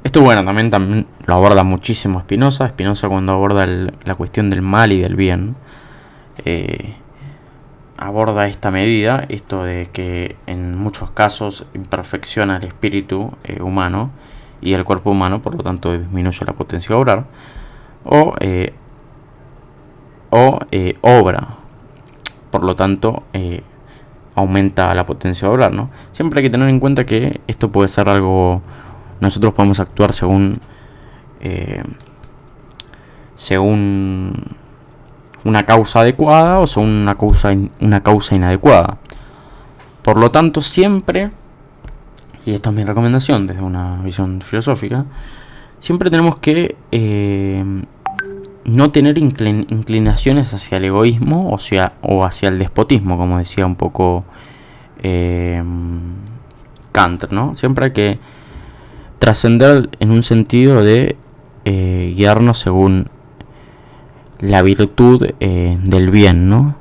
Esto, bueno, también lo aborda muchísimo Spinoza. Spinoza, cuando aborda la cuestión del mal y del bien, aborda esta medida, esto de que en muchos casos imperfecciona el espíritu humano y el cuerpo humano, por lo tanto disminuye la potencia de obrar, o obra, por lo tanto aumenta la potencia de obrar, ¿no? Siempre hay que tener en cuenta que esto puede ser algo, nosotros podemos actuar según una causa adecuada o según una causa inadecuada. Por lo tanto, siempre, y esto es mi recomendación desde una visión filosófica, siempre tenemos que no tener inclinaciones hacia el egoísmo o hacia el despotismo, como decía un poco Kant, ¿no? Siempre hay que trascender en un sentido de guiarnos según la virtud del bien, ¿no?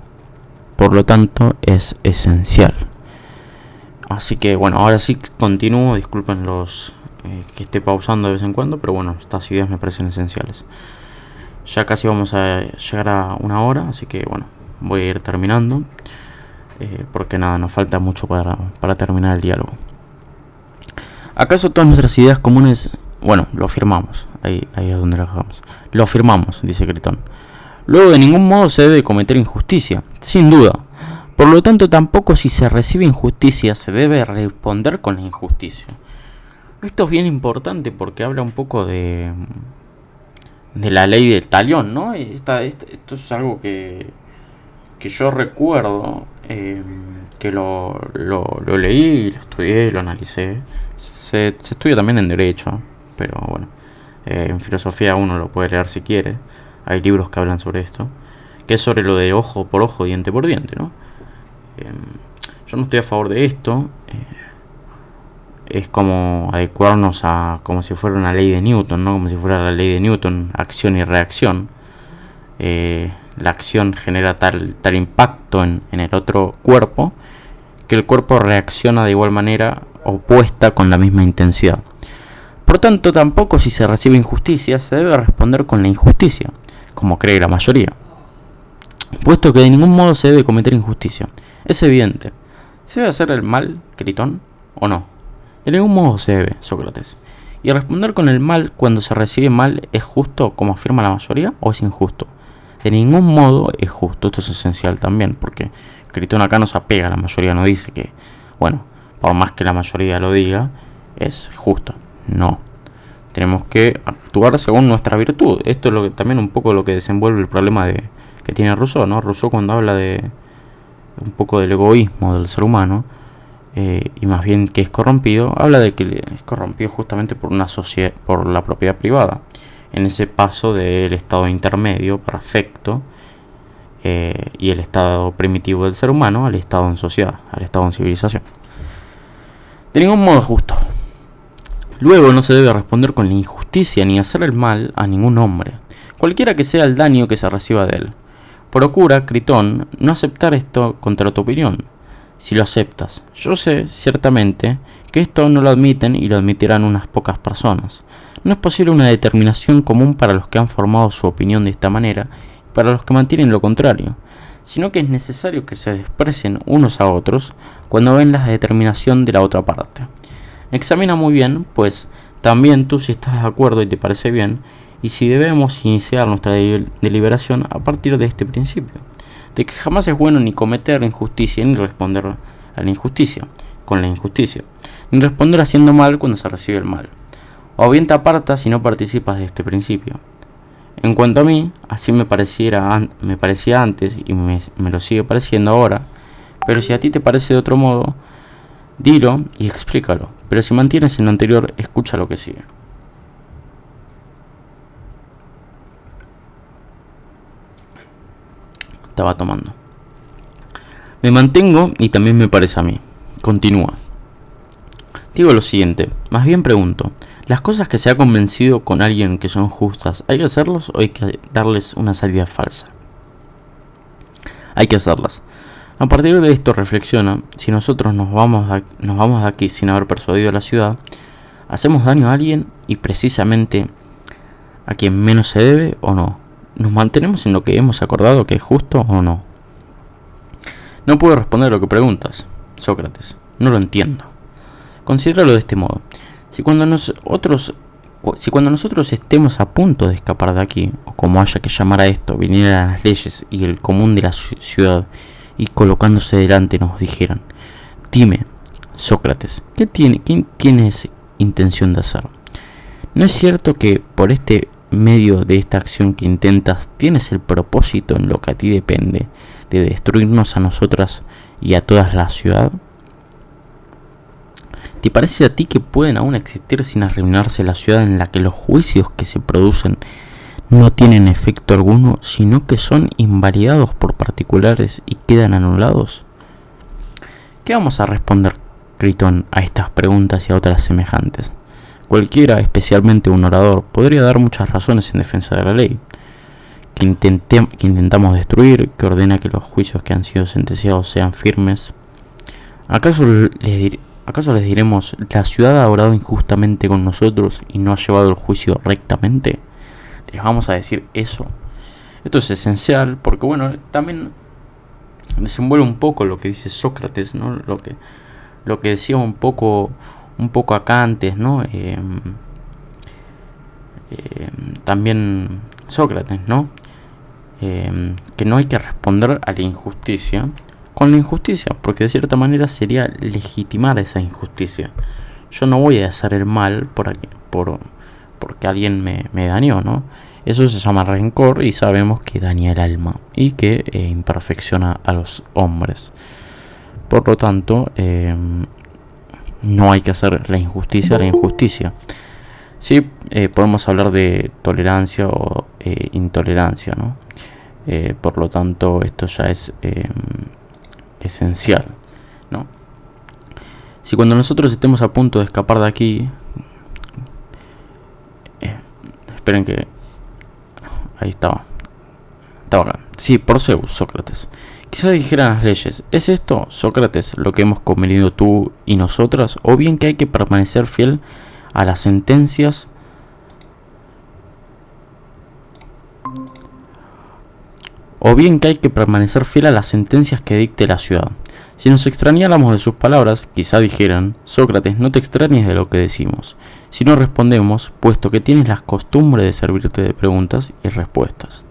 Por lo tanto, es esencial. Así que bueno, ahora sí continúo. Disculpen que esté pausando de vez en cuando, pero bueno, estas ideas me parecen esenciales. Ya casi vamos a llegar a una hora, así que bueno, voy a ir terminando, porque nada, nos falta mucho para terminar el diálogo. ¿Acaso todas nuestras ideas comunes Bueno, lo afirmamos. Ahí es donde lo dejamos. Lo afirmamos, dice Critón. Luego, de ningún modo se debe cometer injusticia, sin duda. Por lo tanto, tampoco si se recibe injusticia se debe responder con la injusticia. Esto es bien importante porque habla un poco de la ley del talión, ¿no? Esto es algo que yo recuerdo, que lo leí, lo estudié, lo analicé. Se estudia también en Derecho, pero bueno, en Filosofía uno lo puede leer si quiere. Hay libros que hablan sobre esto, que es sobre lo de ojo por ojo, diente por diente, ¿no? Yo no estoy a favor de esto. Es como adecuarnos a como si fuera una ley de Newton, ¿no? Como si fuera la ley de Newton, acción y reacción. La acción genera tal impacto en el otro cuerpo que el cuerpo reacciona de igual manera, opuesta, con la misma intensidad. Por tanto, tampoco si se recibe injusticia se debe responder con la injusticia, como cree la mayoría, puesto que de ningún modo se debe cometer injusticia. Es evidente. ¿Se debe hacer el mal, Critón, o no? De ningún modo se debe, Sócrates. ¿Y responder con el mal cuando se recibe mal es justo, como afirma la mayoría, o es injusto? De ningún modo es justo. Esto es esencial también, porque Critón acá nos apega a la mayoría, no dice que, bueno, por más que la mayoría lo diga, es justo. No. Tenemos que actuar según nuestra virtud. Esto es lo que, también un poco lo que desenvuelve el problema que tiene Rousseau, ¿no? Rousseau, cuando habla de un poco del egoísmo del ser humano, y más bien que es corrompido, habla de que es corrompido justamente por una sociedad, por la propiedad privada, en ese paso del estado intermedio perfecto, y el estado primitivo del ser humano al estado en sociedad, al estado en civilización. De ningún modo justo. Luego, no se debe responder con la injusticia ni hacer el mal a ningún hombre, cualquiera que sea el daño que se reciba de él. Procura, Critón, no aceptar esto contra tu opinión. Si lo aceptas, yo sé, ciertamente, que esto no lo admiten y lo admitirán unas pocas personas. No es posible una determinación común para los que han formado su opinión de esta manera y para los que mantienen lo contrario, sino que es necesario que se desprecien unos a otros cuando ven la determinación de la otra parte. Examina muy bien, pues, también tú si estás de acuerdo y te parece bien, y si debemos iniciar nuestra deliberación a partir de este principio, de que jamás es bueno ni cometer injusticia ni responder a la injusticia con la injusticia, ni responder haciendo mal cuando se recibe el mal, o bien te apartas si no participas de este principio. En cuanto a mí, así me parecía antes y me lo sigue pareciendo ahora, pero si a ti te parece de otro modo, dilo y explícalo, pero si mantienes en lo anterior, escucha lo que sigue. Estaba tomando. Me mantengo y también me parece a mí. Continúa. Digo lo siguiente, más bien pregunto, ¿las cosas que se ha convencido con alguien que son justas, hay que hacerlos o hay que darles una salida falsa? Hay que hacerlas. A partir de esto reflexiona, si nosotros nos vamos de aquí sin haber persuadido a la ciudad, ¿hacemos daño a alguien y precisamente a quien menos se debe o no? ¿Nos mantenemos en lo que hemos acordado que es justo o no? No puedo responder lo que preguntas, Sócrates. No lo entiendo. Considéralo de este modo. Si cuando nosotros estemos a punto de escapar de aquí, o como haya que llamar a esto, vinieran las leyes y el común de la ciudad, y colocándose delante nos dijeran: dime, Sócrates, ¿quién tienes intención de hacer? ¿No es cierto que por este medio de esta acción que intentas tienes el propósito en lo que a ti depende de destruirnos a nosotras y a toda la ciudad? ¿Te parece a ti que pueden aún existir sin arruinarse la ciudad en la que los juicios que se producen no tienen efecto alguno, sino que son invalidados por particulares y quedan anulados? ¿Qué vamos a responder, Critón, a estas preguntas y a otras semejantes? Cualquiera, especialmente un orador, podría dar muchas razones en defensa de la ley, que intentamos destruir, que ordena que los juicios que han sido sentenciados sean firmes. ¿Acaso les diremos: la ciudad ha obrado injustamente con nosotros y no ha llevado el juicio rectamente? ¿Les vamos a decir eso? Esto es esencial porque, bueno, también desenvuelve un poco lo que dice Sócrates, ¿no? Lo que decía un poco acá antes, ¿no? también Sócrates, ¿no? Que no hay que responder a la injusticia con la injusticia, porque de cierta manera sería legitimar esa injusticia. Yo no voy a hacer el mal porque alguien me dañó, ¿no? Eso se llama rencor y sabemos que daña el alma y que imperfecciona a los hombres. Por lo tanto, no hay que hacer la injusticia. Sí, podemos hablar de tolerancia o intolerancia, ¿no? Por lo tanto, esto ya es esencial, ¿no? Si cuando nosotros estemos a punto de escapar de aquí, esperen que ahí estaba acá. Sí, por Zeus, Sócrates. Quizás dijeran las leyes, ¿es esto, Sócrates, lo que hemos convenido tú y nosotras? ¿O bien que hay que permanecer fiel a las sentencias? ¿O bien que hay que permanecer fiel a las sentencias que dicte la ciudad? Si nos extrañáramos de sus palabras, quizá dijeran, Sócrates, no te extrañes de lo que decimos. Si no respondemos, puesto que tienes la costumbre de servirte de preguntas y respuestas.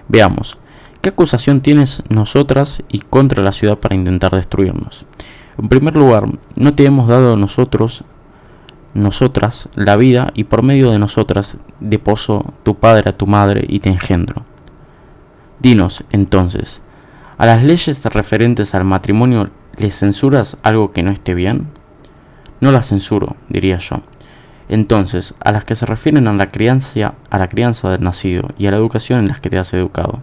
Veamos, ¿qué acusación tienes nosotras y contra la ciudad para intentar destruirnos? En primer lugar, no te hemos dado nosotras la vida y por medio de nosotras deposo tu padre a tu madre y te engendro. Dinos, entonces, ¿a las leyes referentes al matrimonio les censuras algo que no esté bien? No las censuro, diría yo. Entonces, a las que se refieren a la crianza del nacido y a la educación en las que te has educado.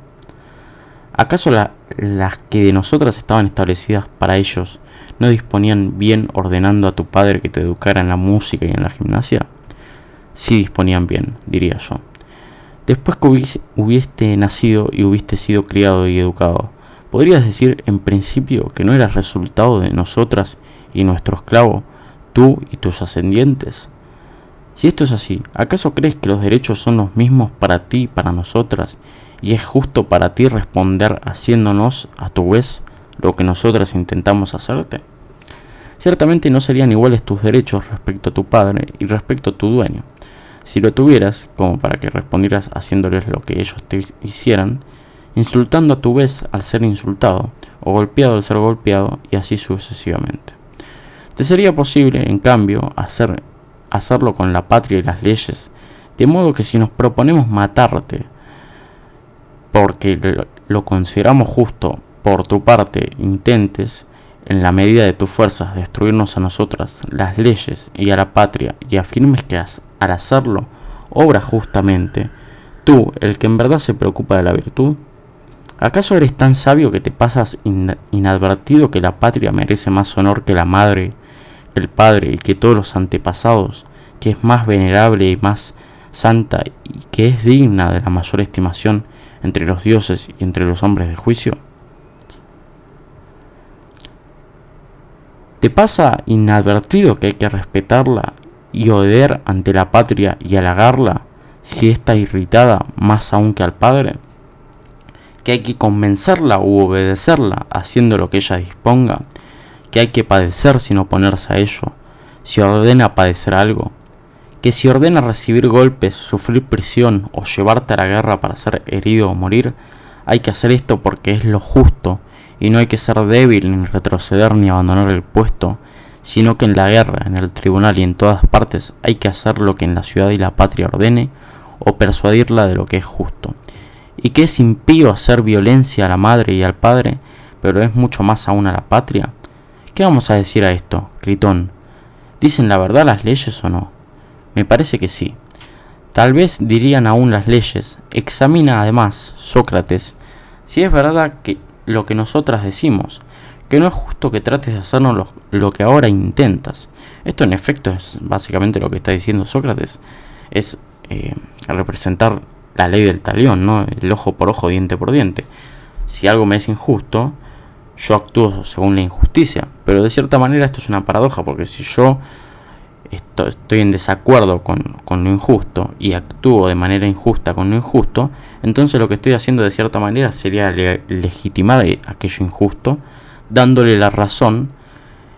¿Acaso las que de nosotras estaban establecidas para ellos no disponían bien ordenando a tu padre que te educara en la música y en la gimnasia? Sí disponían bien, diría yo. Después que hubiste nacido y hubiste sido criado y educado, ¿podrías decir en principio que no eras resultado de nosotras y nuestro esclavo, tú y tus ascendientes? Si esto es así, ¿acaso crees que los derechos son los mismos para ti y para nosotras, y es justo para ti responder haciéndonos, a tu vez, lo que nosotras intentamos hacerte? Ciertamente no serían iguales tus derechos respecto a tu padre y respecto a tu dueño. Si lo tuvieras, como para que respondieras haciéndoles lo que ellos te hicieran, insultando a tu vez al ser insultado, o golpeado al ser golpeado, y así sucesivamente. Te sería posible, en cambio, hacerlo con la patria y las leyes, de modo que si nos proponemos matarte, porque lo consideramos justo, por tu parte intentes, en la medida de tus fuerzas, destruirnos a nosotras, las leyes y a la patria, y afirmes que al hacerlo, obras justamente, tú, el que en verdad se preocupa de la virtud, ¿acaso eres tan sabio que te pasas inadvertido que la patria merece más honor que la madre, que el padre y que todos los antepasados, que es más venerable y más santa y que es digna de la mayor estimación entre los dioses y entre los hombres de juicio? ¿Te pasa inadvertido que hay que respetarla y obedecer ante la patria y halagarla si está irritada más aún que al padre? ¿Que hay que convencerla u obedecerla haciendo lo que ella disponga? ¿Que hay que padecer sin oponerse a ello? Si ordena padecer algo, que si ordena recibir golpes, sufrir prisión o llevarte a la guerra para ser herido o morir, hay que hacer esto porque es lo justo, y no hay que ser débil ni retroceder ni abandonar el puesto, sino que en la guerra, en el tribunal y en todas partes hay que hacer lo que en la ciudad y la patria ordene, o persuadirla de lo que es justo. Y que es impío hacer violencia a la madre y al padre, pero es mucho más aún a la patria. ¿Qué vamos a decir a esto, Critón? ¿Dicen la verdad las leyes o no? Me parece que sí. Tal vez dirían aún las leyes. Examina además, Sócrates, si es verdad que lo que nosotras decimos, que no es justo que trates de hacernos lo que ahora intentas. Esto en efecto es básicamente lo que está diciendo Sócrates, es representar la ley del talión, ¿no? El ojo por ojo, diente por diente. Si algo me es injusto, yo actúo según la injusticia, pero de cierta manera esto es una paradoja, porque si yo estoy en desacuerdo con lo injusto y actúo de manera injusta con lo injusto, entonces lo que estoy haciendo de cierta manera sería legitimar aquello injusto, dándole la razón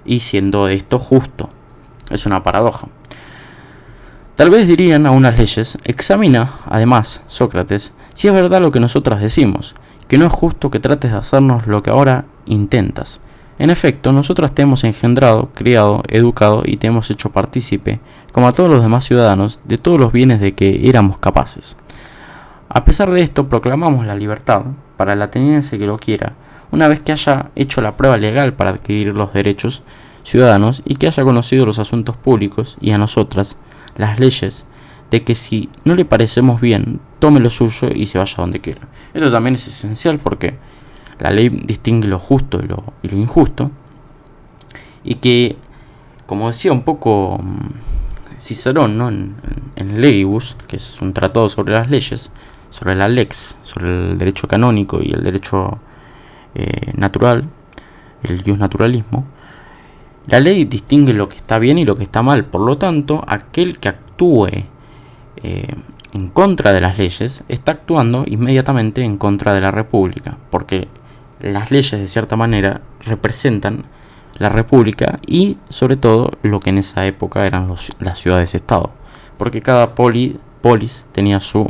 y siendo esto justo. Es una paradoja. Tal vez dirían a unas leyes: examina, además, Sócrates, si es verdad lo que nosotras decimos, que no es justo que trates de hacernos lo que ahora intentas. En efecto, nosotras te hemos engendrado, criado, educado y te hemos hecho partícipe, como a todos los demás ciudadanos, de todos los bienes de que éramos capaces. A pesar de esto, proclamamos la libertad para el ateniense que lo quiera, una vez que haya hecho la prueba legal para adquirir los derechos ciudadanos y que haya conocido los asuntos públicos, y a nosotras, las leyes, de que si no le parecemos bien, tome lo suyo y se vaya donde quiera. Esto también es esencial porque la ley distingue lo justo y lo injusto, y que, como decía un poco Cicerón, ¿no? en Legibus, que es un tratado sobre las leyes, sobre la lex, sobre el derecho canónico y el derecho natural, el ius naturalismo, la ley distingue lo que está bien y lo que está mal. Por lo tanto, aquel que actúe en contra de las leyes está actuando inmediatamente en contra de la república, porque las leyes de cierta manera representan la república y sobre todo lo que en esa época eran las ciudades-estado, porque cada polis tenía sus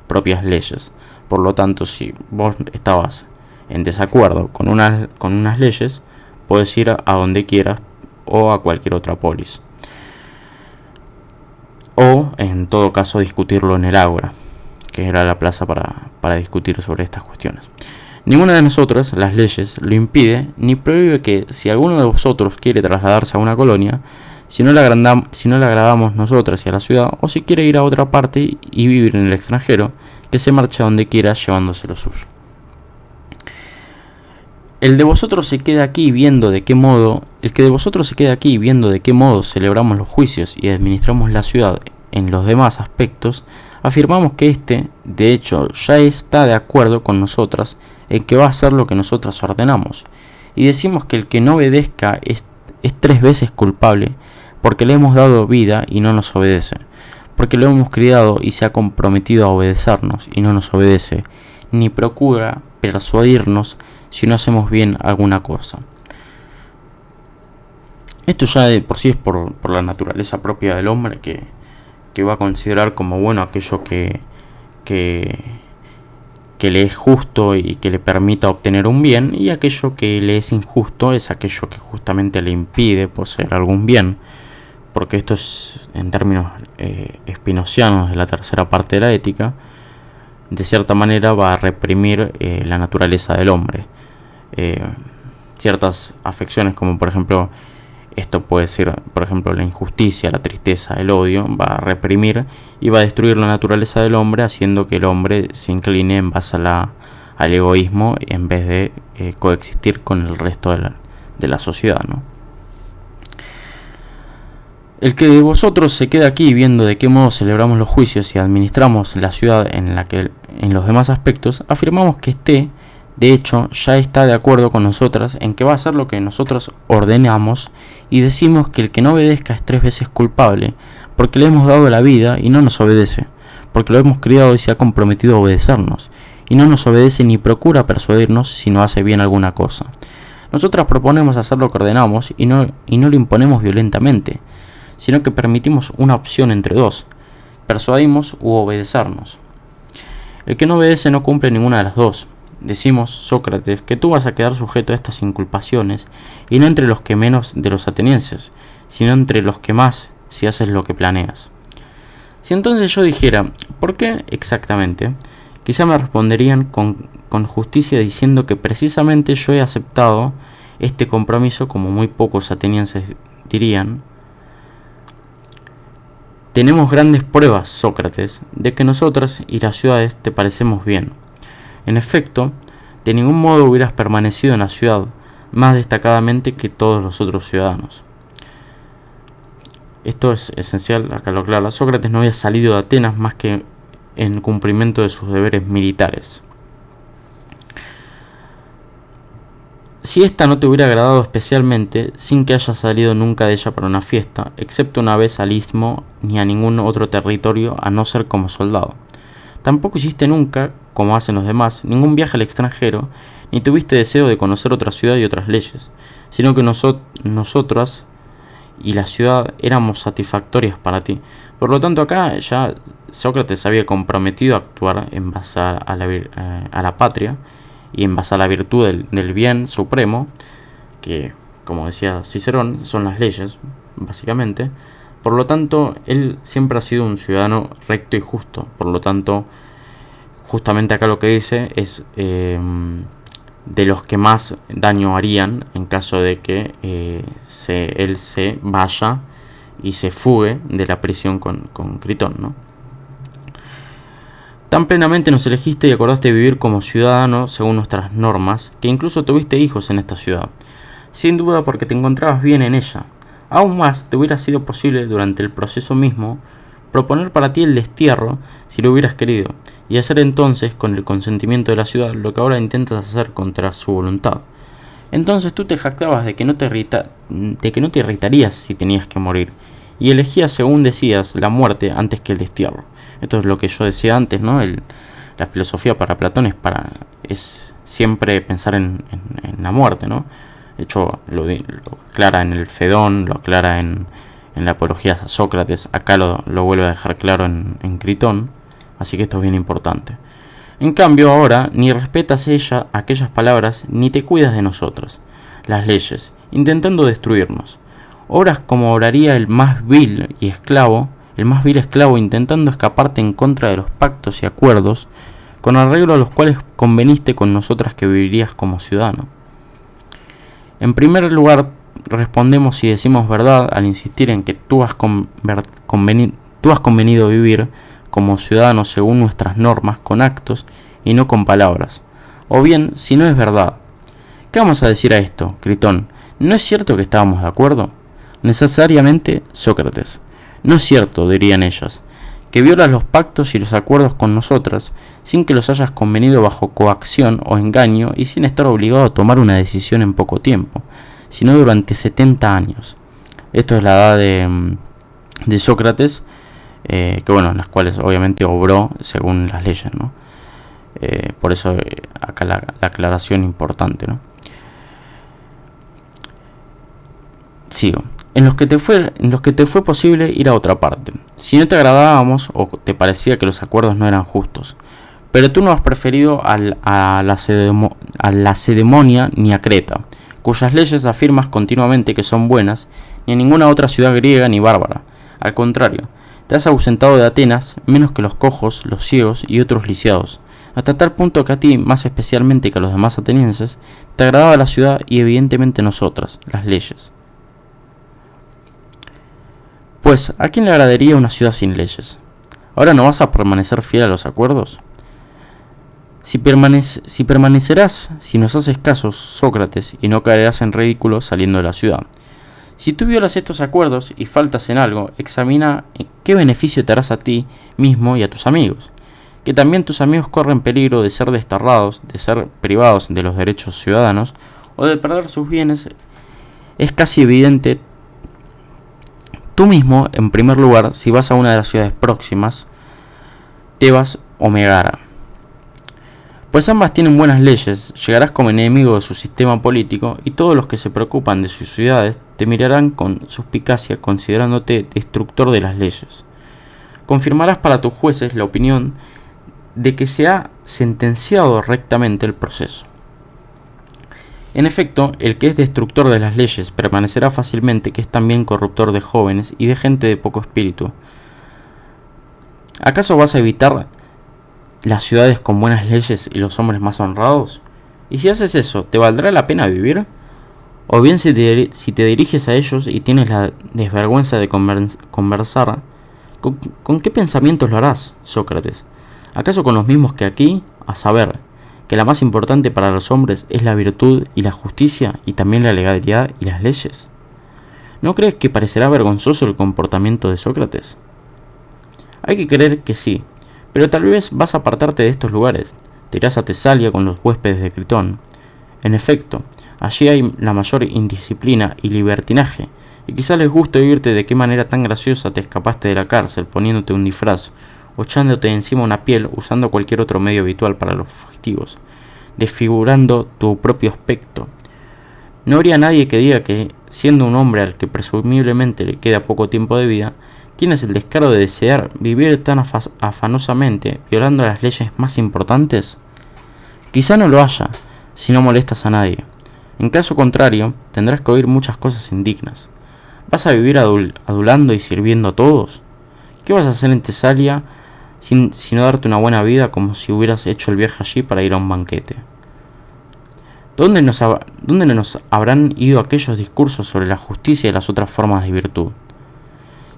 propias leyes. Por lo tanto, si vos estabas en desacuerdo con unas leyes, puedes ir a donde quieras o a cualquier otra polis, o en todo caso discutirlo en el ágora, que era la plaza para discutir sobre estas cuestiones. Ninguna de nosotras, las leyes, lo impide ni prohíbe que si alguno de vosotros quiere trasladarse a una colonia, si no le agradamos nosotras y a la ciudad, o si quiere ir a otra parte y vivir en el extranjero, que se marche a donde quiera llevándose lo suyo. El que de vosotros se quede aquí viendo de qué modo celebramos los juicios y administramos la ciudad en los demás aspectos, afirmamos que éste, de hecho, ya está de acuerdo con nosotras en que va a hacer lo que nosotras ordenamos, y decimos que el que no obedezca es 3 veces culpable, porque le hemos dado vida y no nos obedece, porque lo hemos criado y se ha comprometido a obedecernos y no nos obedece, ni procura persuadirnos si no hacemos bien alguna cosa. Esto ya de por sí es por la naturaleza propia del hombre, que va a considerar como bueno aquello que le es justo y que le permita obtener un bien, y aquello que le es injusto es aquello que justamente le impide poseer algún bien, porque esto es, en términos espinocianos de la tercera parte de la ética, de cierta manera va a reprimir la naturaleza del hombre. Ciertas afecciones, como por ejemplo, esto puede ser, por ejemplo, la injusticia, la tristeza, el odio, va a reprimir y va a destruir la naturaleza del hombre, haciendo que el hombre se incline en base al egoísmo en vez de coexistir con el resto de la sociedad, ¿no? El que de vosotros se quede aquí viendo de qué modo celebramos los juicios y administramos la ciudad en la que en los demás aspectos, afirmamos que de hecho, ya está de acuerdo con nosotras en que va a hacer lo que nosotros ordenamos, y decimos que el que no obedezca es 3 veces culpable, porque le hemos dado la vida y no nos obedece, porque lo hemos criado y se ha comprometido a obedecernos, y no nos obedece ni procura persuadirnos si no hace bien alguna cosa. Nosotras proponemos hacer lo que ordenamos y no lo imponemos violentamente, sino que permitimos una opción entre dos: persuadimos u obedecernos. El que no obedece no cumple ninguna de las dos. Decimos, Sócrates, que tú vas a quedar sujeto a estas inculpaciones, y no entre los que menos de los atenienses, sino entre los que más, si haces lo que planeas. Si entonces yo dijera, ¿por qué exactamente?, quizá me responderían con justicia diciendo que precisamente yo he aceptado este compromiso, como muy pocos atenienses dirían. Tenemos grandes pruebas, Sócrates, de que nosotras y las ciudades te parecemos bien. En efecto, de ningún modo hubieras permanecido en la ciudad, más destacadamente que todos los otros ciudadanos. Esto es esencial, acá lo aclara. Sócrates no había salido de Atenas más que en cumplimiento de sus deberes militares. Si ésta no te hubiera agradado especialmente, sin que hayas salido nunca de ella para una fiesta, excepto una vez al istmo, ni a ningún otro territorio, a no ser como soldado. Tampoco hiciste nunca, como hacen los demás, ningún viaje al extranjero, ni tuviste deseo de conocer otra ciudad y otras leyes, sino que nosotras y la ciudad éramos satisfactorias para ti. Por lo tanto, acá ya Sócrates había comprometido a actuar en base a la patria y en base a la virtud del bien supremo, que, como decía Cicerón, son las leyes, básicamente. Por lo tanto, él siempre ha sido un ciudadano recto y justo. Por lo tanto, justamente acá lo que dice es de los que más daño harían en caso de que él se vaya y se fugue de la prisión con Critón, ¿no? Tan plenamente nos elegiste y acordaste vivir como ciudadano según nuestras normas, que incluso tuviste hijos en esta ciudad, sin duda porque te encontrabas bien en ella. Aún más te hubiera sido posible durante el proceso mismo proponer para ti el destierro si lo hubieras querido, y hacer entonces con el consentimiento de la ciudad lo que ahora intentas hacer contra su voluntad. Entonces tú te jactabas de que no te irritarías si tenías que morir, y elegías, según decías, la muerte antes que el destierro. Esto es lo que yo decía antes, ¿no? La filosofía para Platón es siempre pensar en la muerte, ¿no? De hecho, lo aclara en el Fedón, lo aclara en la Apología a Sócrates, acá lo vuelve a dejar claro en Critón, así que esto es bien importante. En cambio, ahora ni respetas aquellas palabras, ni te cuidas de nosotras, las leyes, intentando destruirnos. Obras como oraría el más vil esclavo intentando escaparte en contra de los pactos y acuerdos, con arreglo a los cuales conveniste con nosotras que vivirías como ciudadano. En primer lugar, respondemos y decimos verdad al insistir en que tú has convenido vivir como ciudadano según nuestras normas con actos y no con palabras. O bien, si no es verdad, ¿qué vamos a decir a esto, Critón? ¿No es cierto que estábamos de acuerdo? Necesariamente, Sócrates. No es cierto, dirían ellas, que violas los pactos y los acuerdos con nosotras sin que los hayas convenido bajo coacción o engaño y sin estar obligado a tomar una decisión en poco tiempo, sino durante 70 años. Esto es la edad de Sócrates, que bueno, en las cuales obviamente obró según las leyes, ¿no? Por eso acá la aclaración importante, ¿no? Sigo. En los que te fue posible ir a otra parte, si no te agradábamos o te parecía que los acuerdos no eran justos. Pero tú no has preferido a la Lacedemonia ni a Creta, cuyas leyes afirmas continuamente que son buenas, ni a ninguna otra ciudad griega ni bárbara. Al contrario, te has ausentado de Atenas menos que los cojos, los ciegos y otros lisiados, hasta tal punto que a ti, más especialmente que a los demás atenienses, te agradaba la ciudad y evidentemente nosotras, las leyes. Pues, ¿a quién le agradaría una ciudad sin leyes? ¿Ahora no vas a permanecer fiel a los acuerdos? Si permanecerás, si nos haces caso, Sócrates, y no caerás en ridículo saliendo de la ciudad. Si tú violas estos acuerdos y faltas en algo, examina qué beneficio te harás a ti mismo y a tus amigos. Que también tus amigos corren peligro de ser desterrados, de ser privados de los derechos ciudadanos o de perder sus bienes, es casi evidente. Tú mismo, en primer lugar, si vas a una de las ciudades próximas, Tebas o Megara. Pues ambas tienen buenas leyes, llegarás como enemigo de su sistema político y todos los que se preocupan de sus ciudades te mirarán con suspicacia considerándote destructor de las leyes. Confirmarás para tus jueces la opinión de que se ha sentenciado rectamente el proceso. En efecto, el que es destructor de las leyes permanecerá fácilmente que es también corruptor de jóvenes y de gente de poco espíritu. ¿Acaso vas a evitar las ciudades con buenas leyes y los hombres más honrados? Y si haces eso, ¿te valdrá la pena vivir? O bien si te diriges a ellos y tienes la desvergüenza de conversar, ¿con qué pensamientos lo harás, Sócrates? ¿Acaso con los mismos que aquí? A saber, que la más importante para los hombres es la virtud y la justicia y también la legalidad y las leyes. ¿No crees que parecerá vergonzoso el comportamiento de Sócrates? Hay que creer que sí, pero tal vez vas a apartarte de estos lugares, te irás a Tesalia con los huéspedes de Critón. En efecto, allí hay la mayor indisciplina y libertinaje, y quizás les guste oírte de qué manera tan graciosa te escapaste de la cárcel poniéndote un disfraz, o echándote encima una piel usando cualquier otro medio habitual para los fugitivos, desfigurando tu propio aspecto. No habría nadie que diga que siendo un hombre al que presumiblemente le queda poco tiempo de vida, tienes el descaro de desear vivir tan afanosamente, violando las leyes más importantes? Quizá no lo haya, si no molestas a nadie. En caso contrario, tendrás que oír muchas cosas indignas. ¿Vas a vivir adulando y sirviendo a todos? ¿Qué vas a hacer en Tesalia sino darte una buena vida como si hubieras hecho el viaje allí para ir a un banquete? ¿Dónde nos habrán ido aquellos discursos sobre la justicia y las otras formas de virtud?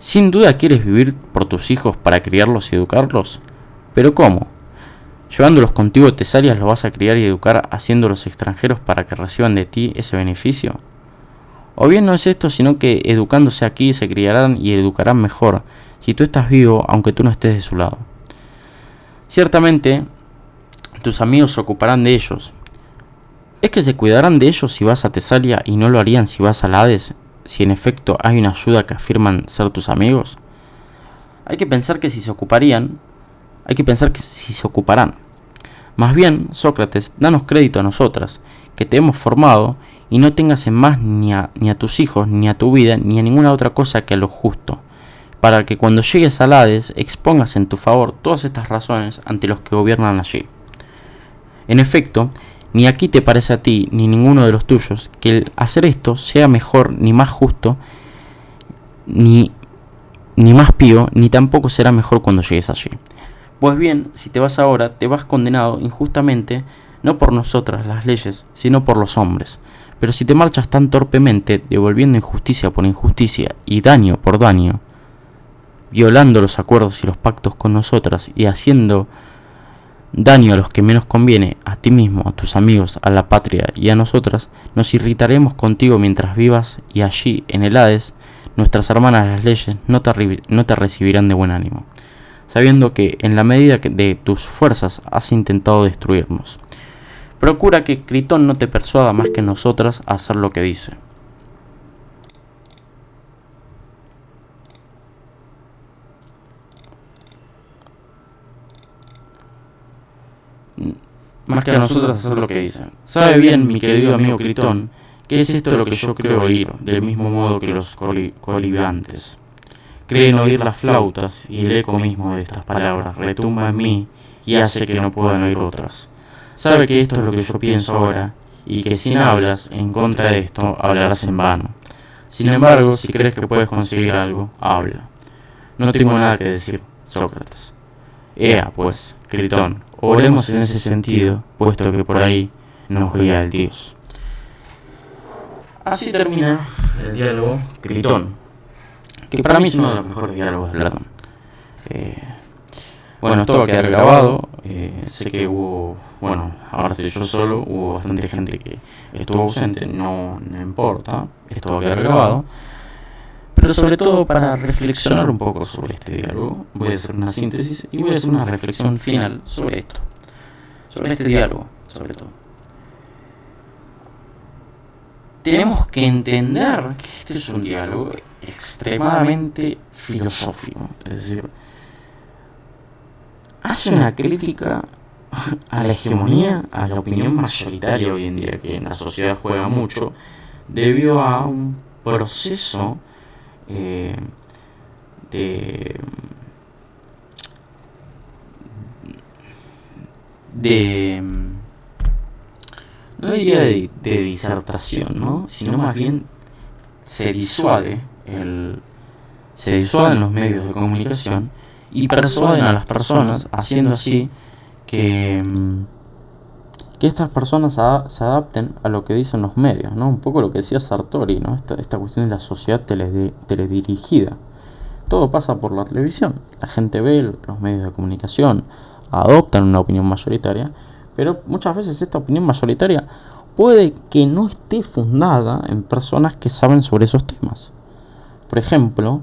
Sin duda quieres vivir por tus hijos para criarlos y educarlos. ¿Pero cómo? ¿Llevándolos contigo a Tesalia los vas a criar y educar haciéndolos extranjeros para que reciban de ti ese beneficio? O bien no es esto, sino que educándose aquí se criarán y educarán mejor, si tú estás vivo, aunque tú no estés de su lado. Ciertamente, tus amigos se ocuparán de ellos. ¿Es que se cuidarán de ellos si vas a Tesalia y no lo harían si vas al Hades, si en efecto hay una ayuda que afirman ser tus amigos? Hay que pensar que si se ocuparán. Más bien, Sócrates, danos crédito a nosotras, que te hemos formado, y no tengas en más ni a tus hijos, ni a tu vida, ni a ninguna otra cosa que a lo justo, para que cuando llegues al Hades expongas en tu favor todas estas razones ante los que gobiernan allí. En efecto, ni aquí te parece a ti, ni ninguno de los tuyos, que el hacer esto sea mejor, ni más justo, ni más pío, ni tampoco será mejor cuando llegues allí. Pues bien, si te vas ahora, te vas condenado injustamente, no por nosotras las leyes, sino por los hombres. Pero si te marchas tan torpemente, devolviendo injusticia por injusticia y daño por daño, violando los acuerdos y los pactos con nosotras y haciendo daño a los que menos conviene, a ti mismo, a tus amigos, a la patria y a nosotras, nos irritaremos contigo mientras vivas, y allí, en el Hades, nuestras hermanas las leyes no te recibirán de buen ánimo, sabiendo que en la medida de tus fuerzas has intentado destruirnos. Procura que Critón no te persuada más que nosotras a hacer lo que dice. Más que a nosotras hacer lo que dice. Sabe bien, mi querido amigo Critón, que es esto lo que yo creo oír, del mismo modo que los colibantes. Creen oír las flautas, y el eco mismo de estas palabras retumba en mí y hace que no puedan oír otras. Sabe que esto es lo que yo pienso ahora, y que si no hablas en contra de esto, hablarás en vano. Sin embargo, si crees que puedes conseguir algo, habla. No tengo nada que decir, Sócrates. Ea, pues, Critón, oremos en ese sentido, puesto que por ahí nos guía el Dios. Así termina el diálogo Critón, que para mí es uno de los mejores diálogos de Platón. Bueno, esto va a quedar grabado. Sé que hubo, ahora estoy yo solo, hubo bastante gente que estuvo ausente, no importa, esto va a quedar grabado. Pero sobre todo para reflexionar un poco sobre este diálogo, voy a hacer una síntesis y voy a hacer una reflexión final sobre esto, sobre este diálogo, sobre todo. Tenemos que entender que este es un diálogo extremadamente filosófico, es decir, hace una crítica a la hegemonía, a la opinión mayoritaria hoy en día, que en la sociedad juega mucho, debido a un proceso no diría de disertación, ¿no? Sino más bien se disuaden los medios de comunicación y persuaden a las personas, haciendo así que estas personas se adapten a lo que dicen los medios, ¿no? Un poco lo que decía Sartori, ¿no? Esta cuestión de la sociedad teledirigida. Todo pasa por la televisión. La gente ve los medios de comunicación, adoptan una opinión mayoritaria, pero muchas veces esta opinión mayoritaria puede que no esté fundada en personas que saben sobre esos temas. Por ejemplo,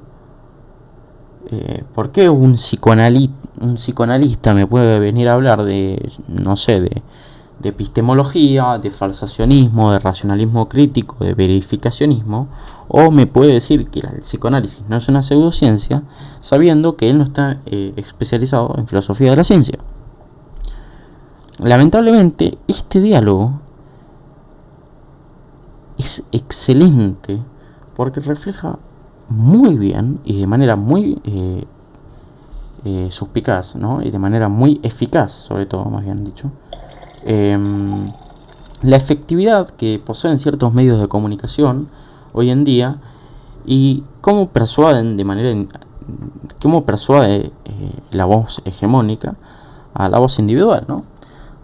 ¿por qué un psicoanalista me puede venir a hablar de, no sé, de epistemología, de falsacionismo, de racionalismo crítico, de verificacionismo, o me puede decir que el psicoanálisis no es una pseudociencia, sabiendo que él no está especializado en filosofía de la ciencia? Lamentablemente, este diálogo es excelente porque refleja muy bien y de manera muy suspicaz, ¿no? Y de manera muy eficaz, sobre todo, más bien dicho, la efectividad que poseen ciertos medios de comunicación hoy en día y cómo persuaden la voz hegemónica a la voz individual, ¿no?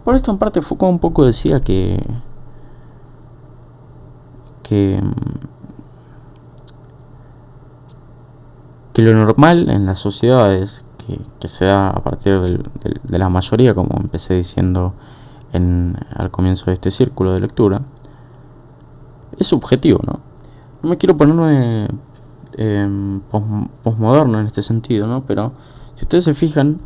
Por esto en parte Foucault un poco decía que lo normal en las sociedades que se da a partir de la mayoría, como empecé diciendo al comienzo de este círculo de lectura, es subjetivo, ¿no? No me quiero ponerme posmoderno en este sentido, ¿no? Pero si ustedes se fijan,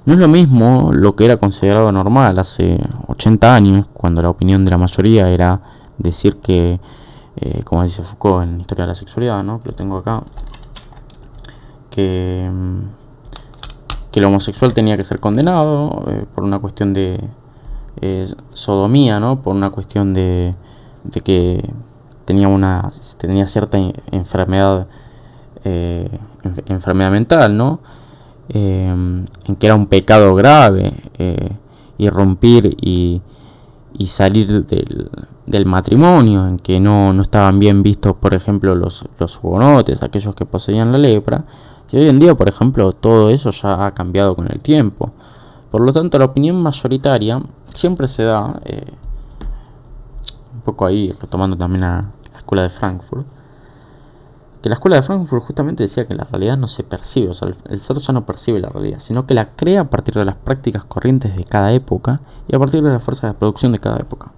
no es lo mismo lo que era considerado normal hace 80 años, cuando la opinión de la mayoría era decir que, como dice Foucault en Historia de la Sexualidad, ¿no? Que lo tengo acá, que el homosexual tenía que ser condenado por una cuestión de sodomía, ¿no? Por una cuestión de que tenía cierta enfermedad mental, ¿no? En que era un pecado grave irrumpir y salir del matrimonio, en que no estaban bien vistos, por ejemplo, los hugonotes, aquellos que poseían la lepra. Y hoy en día, por ejemplo, todo eso ya ha cambiado con el tiempo. Por lo tanto, la opinión mayoritaria siempre se da, un poco ahí retomando también a la escuela de Frankfurt, que la escuela de Frankfurt justamente decía que la realidad no se percibe, o sea, el ser ya no percibe la realidad, sino que la crea a partir de las prácticas corrientes de cada época y a partir de las fuerzas de producción de cada época.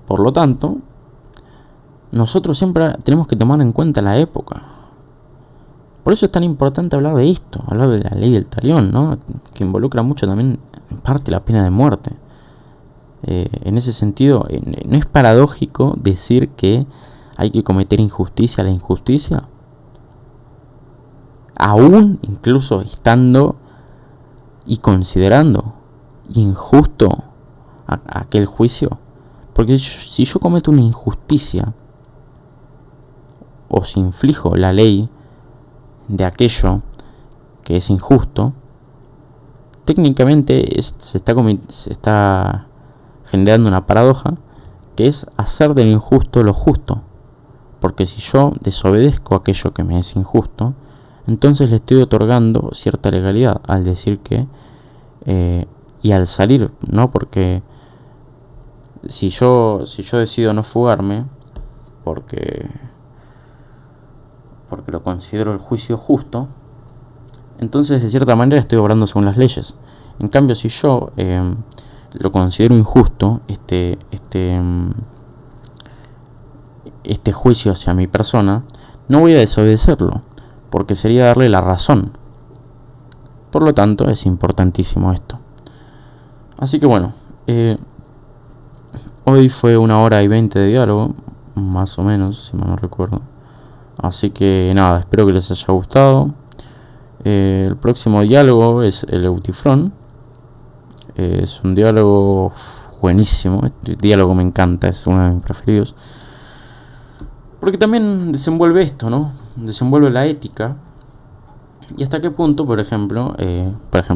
Por lo tanto, nosotros siempre tenemos que tomar en cuenta la época. Por eso es tan importante hablar de esto, hablar de la ley del talión, ¿no? Que involucra mucho también, en parte, la pena de muerte. En ese sentido, ¿no es paradójico decir que hay que cometer injusticia a la injusticia? Aún incluso estando y considerando injusto aquel juicio. Porque si yo cometo una injusticia o si inflijo la ley de aquello que es injusto, técnicamente se está generando una paradoja, que es hacer del injusto lo justo. Porque si yo desobedezco aquello que me es injusto, entonces le estoy otorgando cierta legalidad al decir que y al salir, ¿no? Porque si yo decido no fugarme porque lo considero el juicio justo, entonces de cierta manera estoy obrando según las leyes. En cambio, si yo lo considero injusto, este juicio hacia mi persona, no voy a desobedecerlo, porque sería darle la razón. Por lo tanto, es importantísimo esto. Así que bueno, hoy fue 1 hora y 20 de diálogo, más o menos, si mal no recuerdo. Así que nada, espero que les haya gustado. El próximo diálogo es el Eutifrón. Es un diálogo buenísimo. Este diálogo me encanta, es uno de mis preferidos. Porque también desenvuelve esto, ¿no? Desenvuelve la ética. Y hasta qué punto, por ejemplo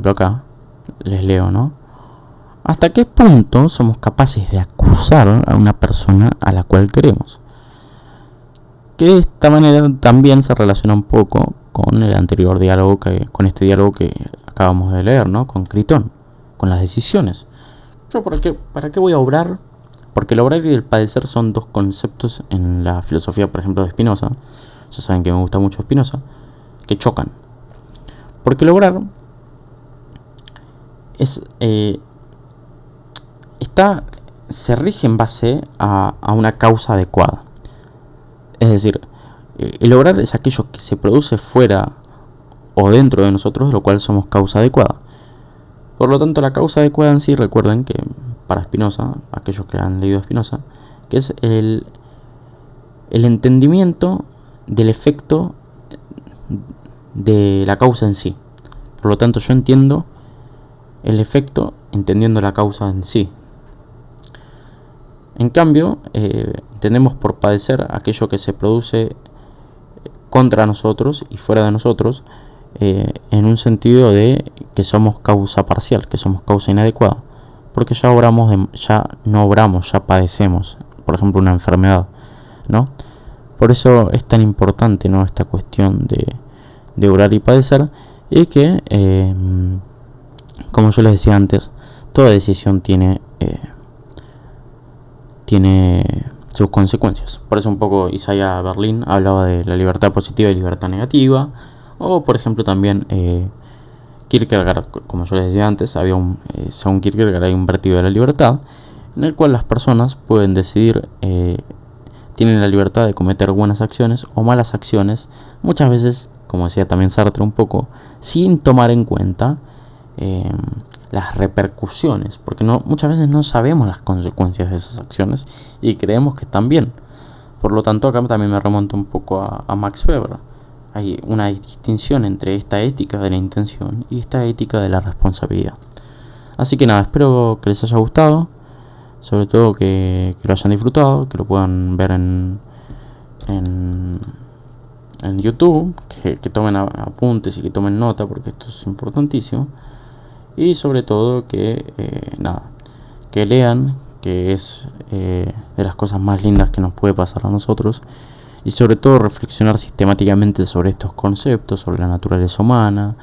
acá, les leo, ¿no? ¿Hasta qué punto somos capaces de acusar a una persona a la cual queremos? Que de esta manera también se relaciona un poco con el anterior diálogo, con este diálogo que acabamos de leer, ¿no? Con Critón, con las decisiones. ¿Yo para qué voy a obrar? Porque el obrar y el padecer son dos conceptos en la filosofía, por ejemplo, de Spinoza. Ya saben que me gusta mucho Spinoza, que chocan. Porque el obrar se rige en base a una causa adecuada. Es decir, el obrar es aquello que se produce fuera o dentro de nosotros, de lo cual somos causa adecuada. Por lo tanto, la causa adecuada en sí, recuerden que para Spinoza, aquellos que han leído Spinoza, que es el entendimiento del efecto de la causa en sí. Por lo tanto, yo entiendo el efecto entendiendo la causa en sí. En cambio, entendemos por padecer aquello que se produce contra nosotros y fuera de nosotros, en un sentido de que somos causa parcial, que somos causa inadecuada, porque ya no obramos, ya padecemos, por ejemplo, una enfermedad, ¿no? Por eso es tan importante, ¿no?, esta cuestión de obrar y padecer, y que, como yo les decía antes, toda decisión tiene sus consecuencias. Por eso un poco Isaiah Berlin hablaba de la libertad positiva y libertad negativa, o por ejemplo también Kierkegaard, como yo les decía antes, según Kierkegaard hay un vertido de la libertad, en el cual las personas pueden decidir, tienen la libertad de cometer buenas acciones o malas acciones, muchas veces, como decía también Sartre un poco, sin tomar en cuenta las repercusiones, porque muchas veces no sabemos las consecuencias de esas acciones y creemos que están bien. Por lo tanto, acá también me remonto un poco a Max Weber. Hay una distinción entre esta ética de la intención y esta ética de la responsabilidad. Así que nada, espero que les haya gustado, sobre todo que lo hayan disfrutado, que lo puedan ver en YouTube, que tomen apuntes y que tomen nota, porque esto es importantísimo. Y sobre todo que lean, que es de las cosas más lindas que nos puede pasar a nosotros, y sobre todo reflexionar sistemáticamente sobre estos conceptos, sobre la naturaleza humana,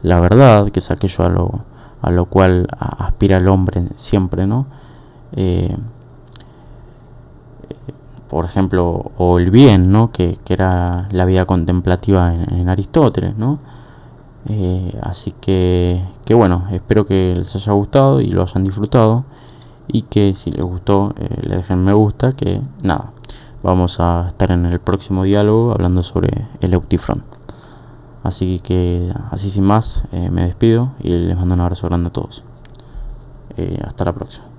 la verdad, que es aquello a lo cual aspira el hombre siempre, ¿no? Por ejemplo, o el bien, ¿no?, que era la vida contemplativa en Aristóteles, ¿no? Así que bueno, espero que les haya gustado y lo hayan disfrutado, y que si les gustó le dejen me gusta, que nada, vamos a estar en el próximo diálogo hablando sobre el Eutifrón. Así que así sin más, me despido y les mando un abrazo grande a todos. Hasta la próxima.